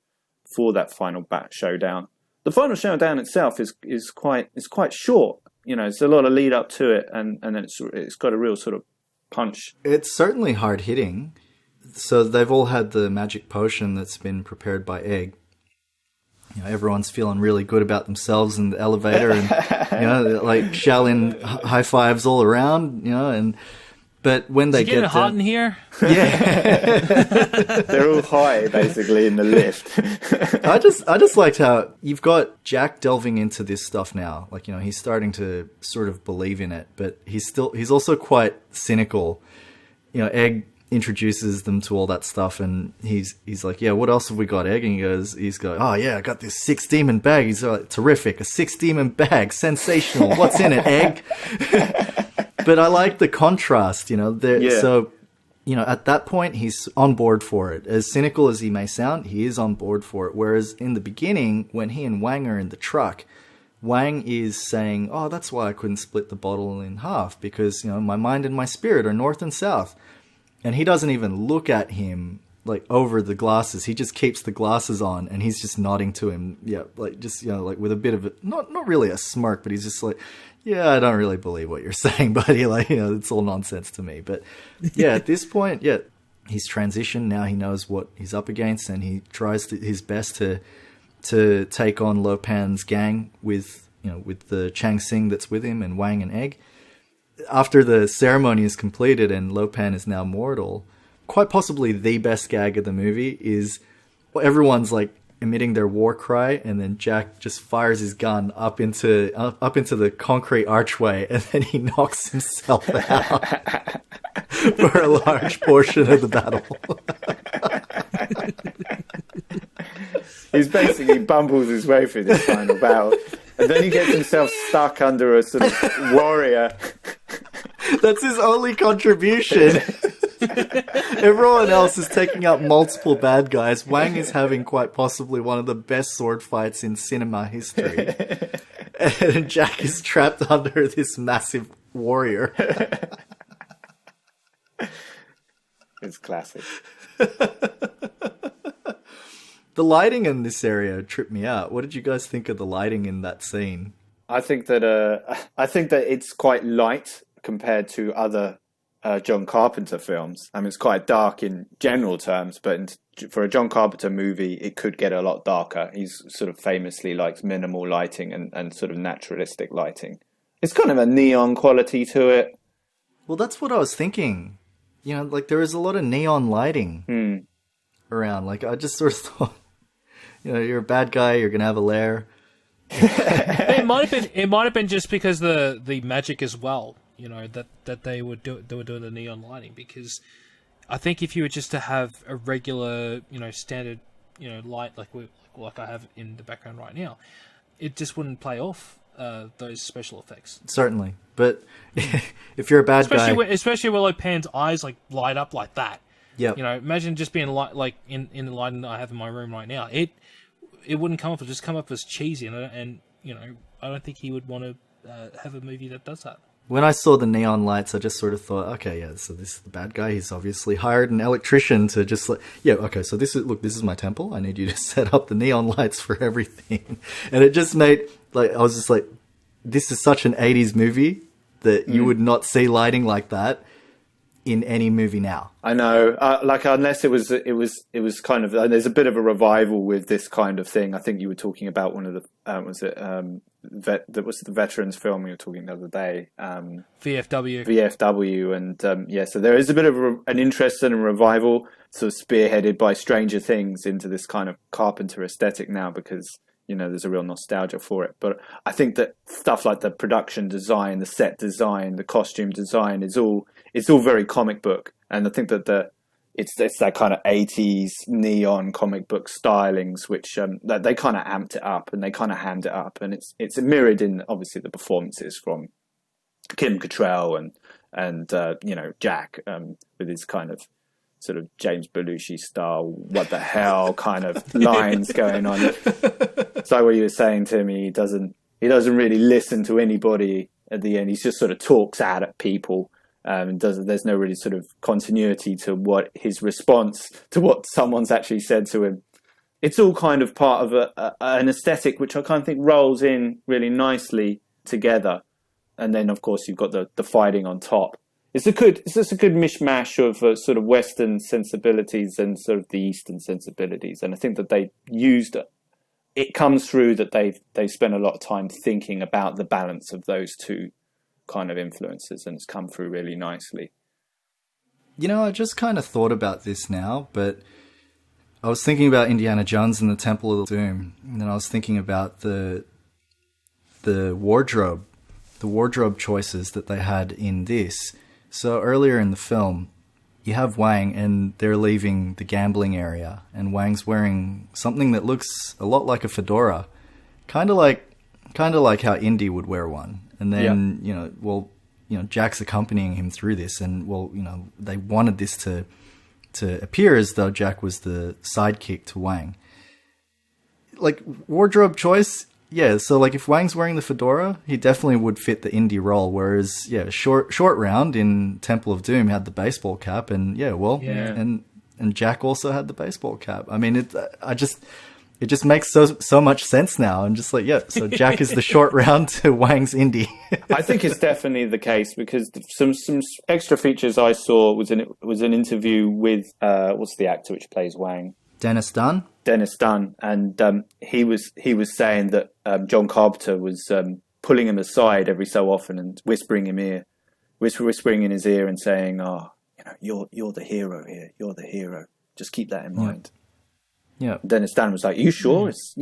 for that final bat showdown. The final showdown itself is quite short. It's a lot of lead up to it, and then it's got a real sort of punch. It's certainly hard hitting. So they've all had the magic potion that's been prepared by Egg. Everyone's feeling really good about themselves in the elevator, and like Shaolin high fives all around. But when they get hot in here, yeah, they're all high basically in the lift. I just liked how you've got Jack delving into this stuff now. Like he's starting to sort of believe in it, but he's also quite cynical. Egg introduces them to all that stuff, and he's like, "Yeah, what else have we got, Egg?" And he's going, "Oh yeah, I got this 6 demon bag." He's like, "Terrific, a 6 demon bag, sensational. What's in it, Egg?" But I like the contrast, So, at that point, he's on board for it. As cynical as he may sound, he is on board for it. Whereas in the beginning, when he and Wang are in the truck, Wang is saying, "Oh, that's why I couldn't split the bottle in half, because my mind and my spirit are north and south." And he doesn't even look at him like over the glasses. He just keeps the glasses on, and he's just nodding to him. Yeah, like just like with a bit of not really a smirk, but he's just like, "Yeah, I don't really believe what you're saying, buddy. Like it's all nonsense to me." But yeah, at this point, he's transitioned. Now he knows what he's up against, and he tries his best to take on Lo Pan's gang with the Chang Sing that's with him, and Wang and Egg. After the ceremony is completed and Lo Pan is now mortal, quite possibly the best gag of the movie is everyone's like emitting their war cry, and then Jack just fires his gun up into the concrete archway, and then he knocks himself out for a large portion of the battle. He's basically bumbles his way through this final battle, and then he gets himself stuck under a sort of warrior. That's his only contribution. Everyone else is taking out multiple bad guys. Wang is having quite possibly one of the best sword fights in cinema history. And Jack is trapped under this massive warrior. It's classic. The lighting in this area tripped me out. What did you guys think of the lighting in that scene? I think that it's quite light compared to other John Carpenter films. I mean, it's quite dark in general terms, but for a John Carpenter movie, it could get a lot darker. He's sort of famously likes minimal lighting and sort of naturalistic lighting. It's kind of a neon quality to it. Well, that's what I was thinking. Like there is a lot of neon lighting around. Like I just sort of thought, you're a bad guy, you're gonna have a lair. It might have been just because the magic as well. That they were doing the neon lighting, because I think if you were just to have a regular, standard, light like I have in the background right now, it just wouldn't play off those special effects. Certainly, but if you're a bad guy, especially when Lo Pan's eyes like light up like that. Yeah, imagine just being like in the lighting that I have in my room right now. It wouldn't come off. It just come off as cheesy, and I don't think he would want to have a movie that does that. When I saw the neon lights, I just sort of thought, okay, yeah, so this is the bad guy. He's obviously hired an electrician to just so this is my temple. I need you to set up the neon lights for everything. And it just made, I was just like, this is such an 80s movie that you would not see lighting like that in any movie now. I know, unless it was kind of, there's a bit of a revival with this kind of thing. I think you were talking about one of the, that was the veterans film you were talking the other day. VFW, and so there is a bit of an interest in a revival. sort of spearheaded by Stranger Things into this kind of Carpenter aesthetic now, because there's a real nostalgia for it. But I think that stuff like the production design, the set design, the costume design it's all very comic book. And I think that it's that kind of 80s neon comic book stylings, which that they kind of amped it up and they kind of hammed it up. And it's mirrored in, obviously, the performances from Kim Cattrall and Jack, with his kind of sort of James Belushi style, what the hell kind of lines going on. It's like what you were saying to me. He doesn't really listen to anybody at the end. He just sort of talks out at people. There's no really sort of continuity to what his response to what someone's actually said to him. It's all kind of part of an aesthetic which I kind of think rolls in really nicely together. And then, of course, you've got the fighting on top. It's just a good mishmash of sort of Western sensibilities and sort of the Eastern sensibilities. And I think that they used it comes through that they've spent a lot of time thinking about the balance of those two kind of influences, and it's come through really nicely. I just kind of thought about this now, but I was thinking about Indiana Jones and the Temple of Doom, and then I was thinking about the wardrobe choices that they had in this. So earlier in the film, you have Wang and they're leaving the gambling area, and Wang's wearing something that looks a lot like a fedora, kind of like how Indy would wear one. And then Jack's accompanying him through this, and they wanted this to appear as though Jack was the sidekick to Wang. Like, wardrobe choice, yeah. So like if Wang's wearing the fedora, he definitely would fit the Indy role. Whereas short round in Temple of Doom had the baseball cap, and and Jack also had the baseball cap. I mean, it just makes so much sense now. I'm just like, so Jack is the short round to Wang's Indy. I think it's definitely the case, because some extra features I saw was an interview with what's the actor which plays Wang? Dennis Dunn, and he was saying that John Carpenter was pulling him aside every so often and whispering in his ear and saying, you're the hero here, you're the hero. Just keep that in mind. Yeah. Dennis Dunn was like, "You sure? It's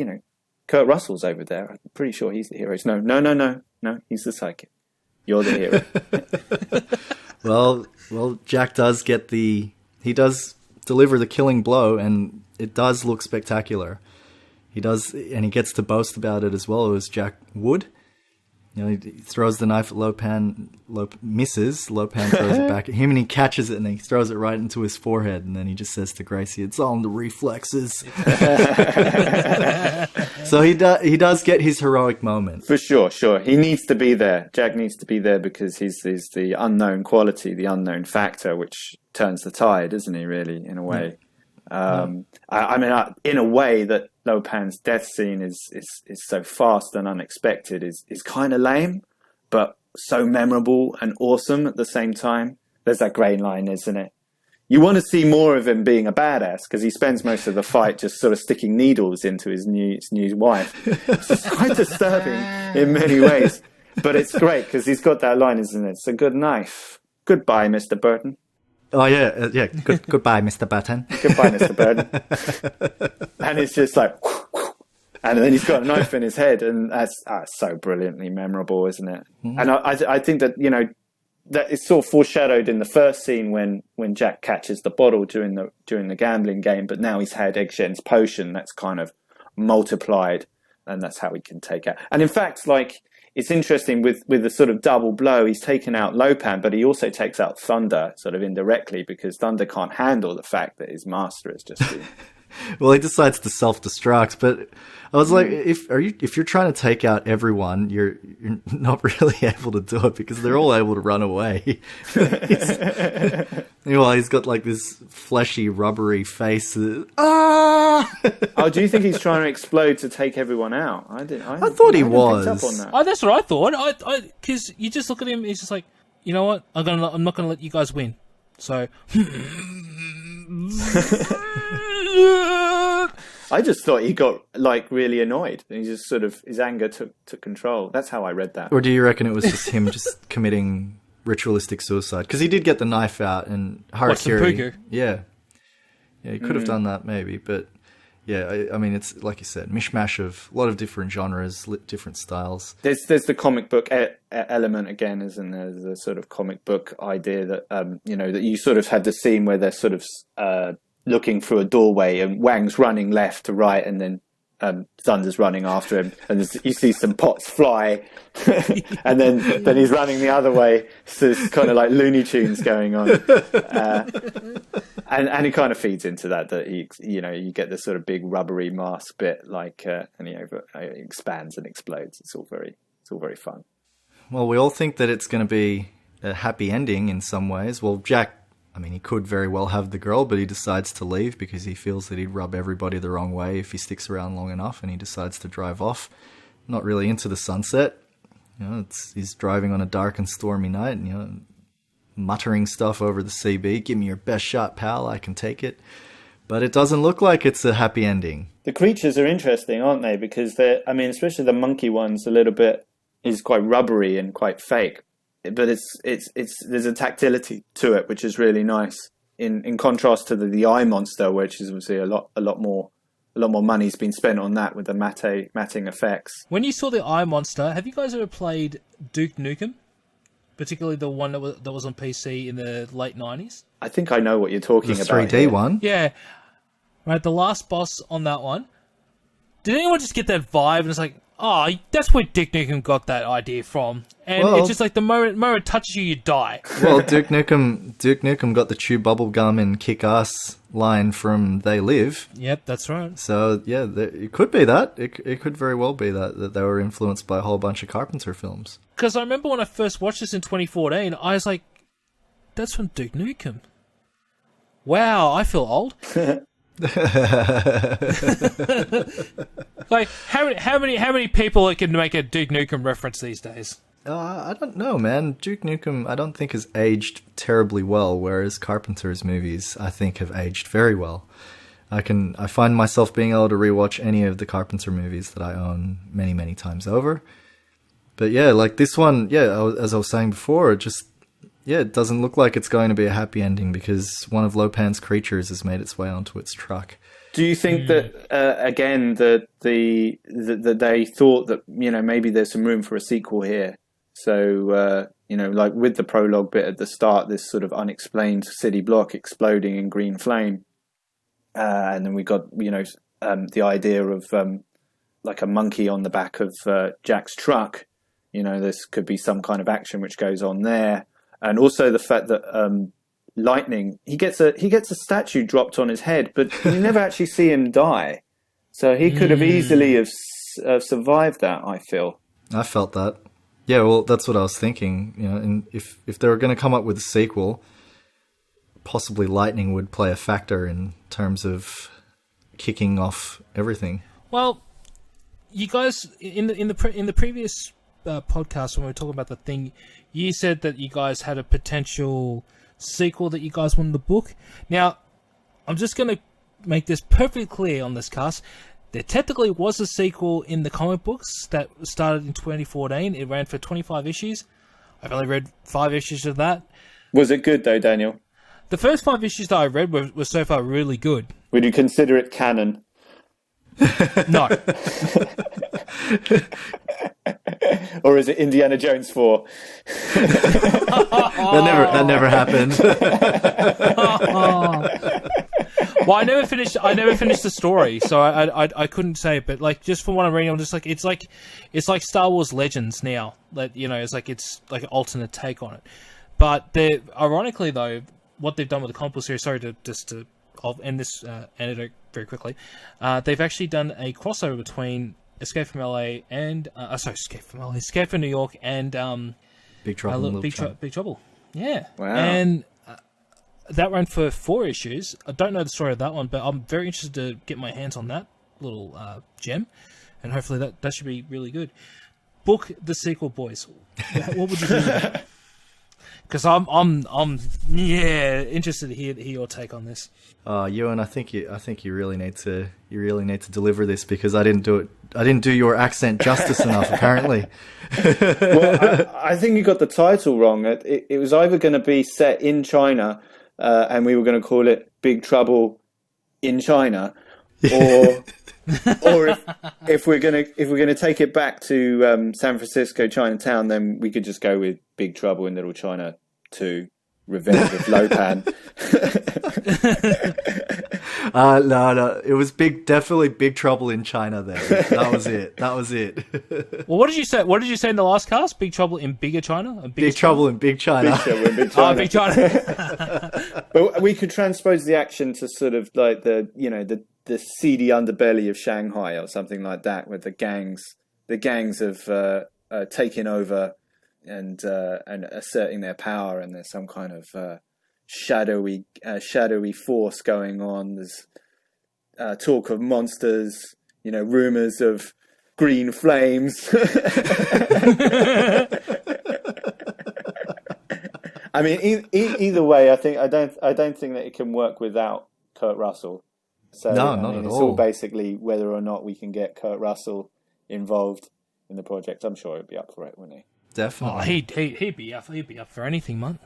Kurt Russell's over there. I'm pretty sure he's the hero." No, he's the sidekick. You're the hero. Well, Jack does he does deliver the killing blow, and it does look spectacular. He does, and he gets to boast about it as well as Jack would. He throws the knife at Lopan, misses. Lopan throws it back at him, and he catches it, and he throws it right into his forehead. And then he just says to Gracie, "It's all in the reflexes." So he does get his heroic moment. For sure. He needs to be there. Jack needs to be there because he's the unknown quality, the unknown factor, which turns the tide, isn't he, really, in a way? I mean, in a way that Lopan's death scene is so fast and unexpected is kind of lame, but so memorable and awesome at the same time. There's that great line, isn't it? You want to see more of him being a badass, because he spends most of the fight just sort of sticking needles into his new wife. It's quite disturbing in many ways, but it's great because he's got that line, isn't it? It's a good knife. Goodbye, Mr. Burton. Oh, yeah. Goodbye, Mr. Burton. Goodbye, Mr. Burton. And it's just like, and then he's got a knife in his head, and that's so brilliantly memorable, isn't it? Mm-hmm. And I think that, that it's sort of foreshadowed in the first scene when Jack catches the bottle during the gambling game, but now he's had Eggshen's potion that's kind of multiplied, and that's how he can take out. And in fact, like, it's interesting with the sort of double blow, he's taken out Lopan, but he also takes out Thunder sort of indirectly, because Thunder can't handle the fact that his master has just been... Well, he decides to self-destruct, but I was like, if you're trying to take out everyone, you're not really able to do it, because they're all able to run away. He's got like this fleshy, rubbery face. Oh, do you think he's trying to explode to take everyone out? I thought he was. Pick up on that. Oh, that's what I thought. Because you just look at him, he's just like, you know what? I'm not gonna let you guys win. So. I just thought he got like really annoyed, and he just sort of, his anger took control. That's how I read that. Or do you reckon it was just him just committing ritualistic suicide? Because he did get the knife out, and Harakiri, Yeah, he could have done that maybe, but yeah, I mean, it's like you said, mishmash of a lot of different genres, different styles. There's the comic book element again, isn't there? The sort of comic book idea that that you sort of had the scene where they're sort of looking through a doorway and Wang's running left to right, and then Thunder's running after him, and you see some pots fly, and then he's running the other way. So it's kind of like Looney Tunes going on, and it kind of feeds into that you get this sort of big rubbery mask bit, like and it expands and explodes. It's all very fun. Well, we all think that it's going to be a happy ending in some ways. Well, Jack, I mean, he could very well have the girl, but he decides to leave because he feels that he'd rub everybody the wrong way if he sticks around long enough, and he decides to drive off. Not really into the sunset. He's driving on a dark and stormy night and, muttering stuff over the CB. Give me your best shot, pal. I can take it. But it doesn't look like it's a happy ending. The creatures are interesting, aren't they? Because especially the monkey one's is quite rubbery and quite fake. But there's a tactility to it, which is really nice. In contrast to the eye monster, which is obviously a lot more money's been spent on that with the matting effects. When you saw the eye monster, have you guys ever played Duke Nukem? Particularly the one that was on PC in the late 90s? I think I know what you're talking about. The 3D here. one? Yeah. Right, the last boss on that one. Did anyone just get that vibe? And it's like, oh, that's where Duke Nukem got that idea from. And it's just like the moment it touches you, you die. Well, Duke Nukem got the chew bubble gum and kick ass line from They Live. Yep, that's right. So yeah, it could be that. It could very well be that they were influenced by a whole bunch of Carpenter films. Because I remember when I first watched this in 2014, I was like, that's from Duke Nukem. Wow, I feel old. Like how many people can make a Duke Nukem reference these days? I don't know, man. Duke Nukem, I don't think has aged terribly well, whereas Carpenter's movies, I think, have aged very well. I find myself being able to rewatch any of the Carpenter movies that I own many, many times over. But yeah, like this one, as I was saying before, it doesn't look like it's going to be a happy ending because one of Lopan's creatures has made its way onto its truck. Do you think that again that they thought that maybe there's some room for a sequel here? So like with the prologue bit at the start, this sort of unexplained city block exploding in green flame, and then we got the idea of like a monkey on the back of Jack's truck. This could be some kind of action which goes on there, and also the fact that Lightning, he gets a statue dropped on his head, but you never actually see him die. So he could have easily have survived that, I feel. I felt that. Yeah, well, that's what I was thinking. And if they were going to come up with a sequel, possibly Lightning would play a factor in terms of kicking off everything. Well, you guys in the previous podcast when we were talking about the thing, you said that you guys had a potential sequel that you guys wanted to book. Now, I'm just going to make this perfectly clear on this cast. There technically was a sequel in the comic books that started in 2014. It ran for 25 issues. I've only read 5 issues of that. Was it good though, Daniel? The first 5 issues that I read were so far really good. Would you consider it canon? No. Or is it Indiana Jones 4? That never happened. Well, I never finished the story, so I couldn't say it. But like, just from what I'm reading, I'm just like, it's like Star Wars Legends now. It's like an alternate take on it. But ironically though, what they've done with the comic book series. I'll end this anecdote very quickly. They've actually done a crossover between Escape from LA and Escape from New York and Big Trouble. Big Trouble. Yeah. Wow. And that ran for 4 issues. I don't know the story of that one, but I'm very interested to get my hands on that little gem, and hopefully that should be really good. Book the sequel, boys. What would you do with that? Because I'm interested to hear your take on this. Ewan, I think you really need to deliver this because I didn't do your accent justice enough apparently. Well, I think you got the title wrong. It was either going to be set in China, and we were going to call it Big Trouble in China, or if we're gonna take it back to San Francisco, Chinatown, then we could just go with Big Trouble in Little China 2, Revenge of Lopan. No, it was definitely Big Trouble in China there. That was it. Well, what did you say? What did you say in the last cast? Big Trouble in Bigger China? Big Trouble in Big China. Oh, Big China. But we could transpose the action to sort of like the seedy underbelly of Shanghai or something like that, where the gangs have taken over and asserting their power, and there's some kind of shadowy force going on. There's talk of monsters, rumors of green flames. I mean, either way, I don't think that it can work without Kurt Russell. So no, not at it's all. all basically whether or not we can get Kurt Russell involved in the project. I'm sure he'd be up for it, wouldn't he? Definitely. Oh, he'd be up for anything, man.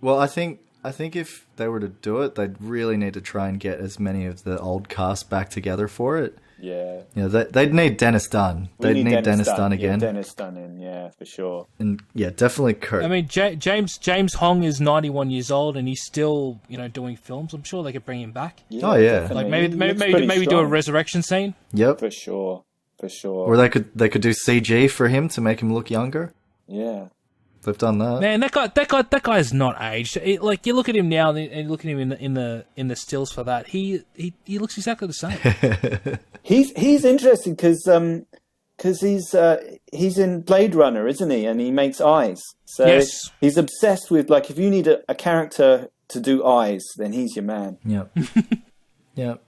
Well, I think if they were to do it, they'd really need to try and get as many of the old cast back together for it. Yeah. They'd need Dennis Dunn. They'd need Dennis Dunn again. Yeah, Dennis Dunn in, yeah, for sure. And yeah, definitely Kurt. I mean, James Hong is 91 years old and he's still, doing films. I'm sure they could bring him back. Yeah, oh yeah. definitely. Like maybe do a resurrection scene. Yep. For sure. Or they could do CG for him to make him look younger. Yeah. They've done that. Man, that guy's not aged. You look at him now, and you look at him in the stills for that. He looks exactly the same. He's interesting because he's in Blade Runner, isn't he? And he makes eyes. So yes. He's obsessed with, like, if you need a character to do eyes, then he's your man. Yep. Yep.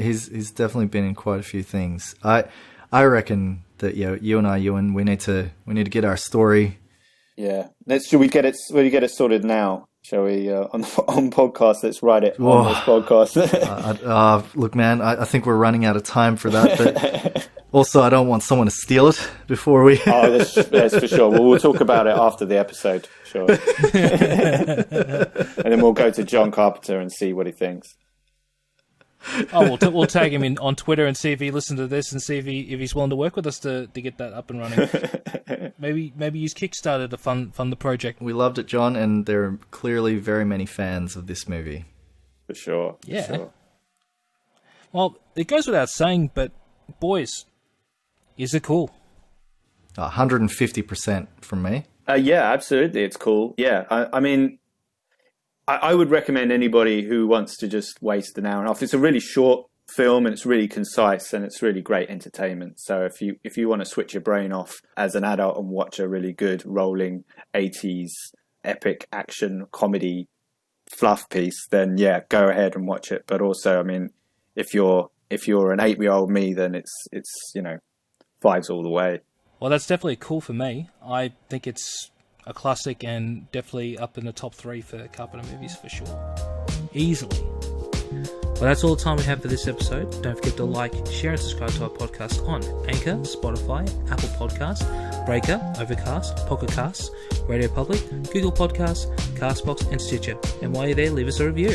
He's definitely been in quite a few things. I reckon that you and I, Ewan, we need to get our story. Yeah. Should we get it sorted now? Shall we on podcast? Let's write it on this podcast. Look, man, I think we're running out of time for that. But also, I don't want someone to steal it before we. Oh, that's for sure. We'll talk about it after the episode, sure. And then we'll go to John Carpenter and see what he thinks. Oh, we'll tag him in on Twitter and see if he listened to this and see if he's willing to work with us to get that up and running. Maybe use Kickstarter to fund the project. We loved it, John, and there are clearly very many fans of this movie. For sure. Yeah. For sure. Well, it goes without saying, but boys, is it cool? 150% from me. Yeah, absolutely. It's cool. Yeah. I mean, I would recommend anybody who wants to just waste an hour and a half. It's a really short film and it's really concise and it's really great entertainment. So if you want to switch your brain off as an adult and watch a really good rolling 80s epic action comedy fluff piece, then yeah, go ahead and watch it. But also, I mean, if you're an 8-year-old me, then it's 5s all the way. Well, that's definitely cool for me. I think it's a classic and definitely up in the top 3 for Carpenter movies for sure. Easily. Well, that's all the time we have for this episode. Don't forget to like, share and subscribe to our podcast on Anchor, Spotify, Apple Podcasts, Breaker, Overcast, Pocket Casts, Radio Public, Google Podcasts, Castbox and Stitcher. And while you're there, leave us a review.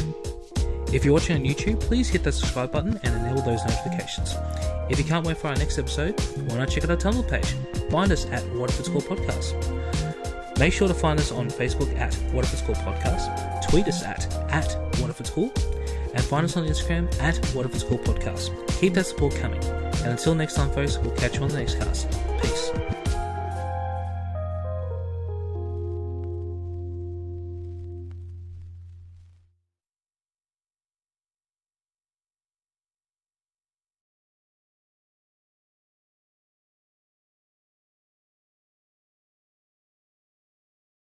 If you're watching on YouTube, please hit that subscribe button and enable those notifications. If you can't wait for our next episode, why not check out our Tumblr page? Find us at What If It's Called Podcast. Make sure to find us on Facebook at What If It's Called Podcast, tweet us at What If It's Called, and find us on Instagram at What If It's Called Podcast. Keep that support coming. And until next time, folks, we'll catch you on the next cast. Peace.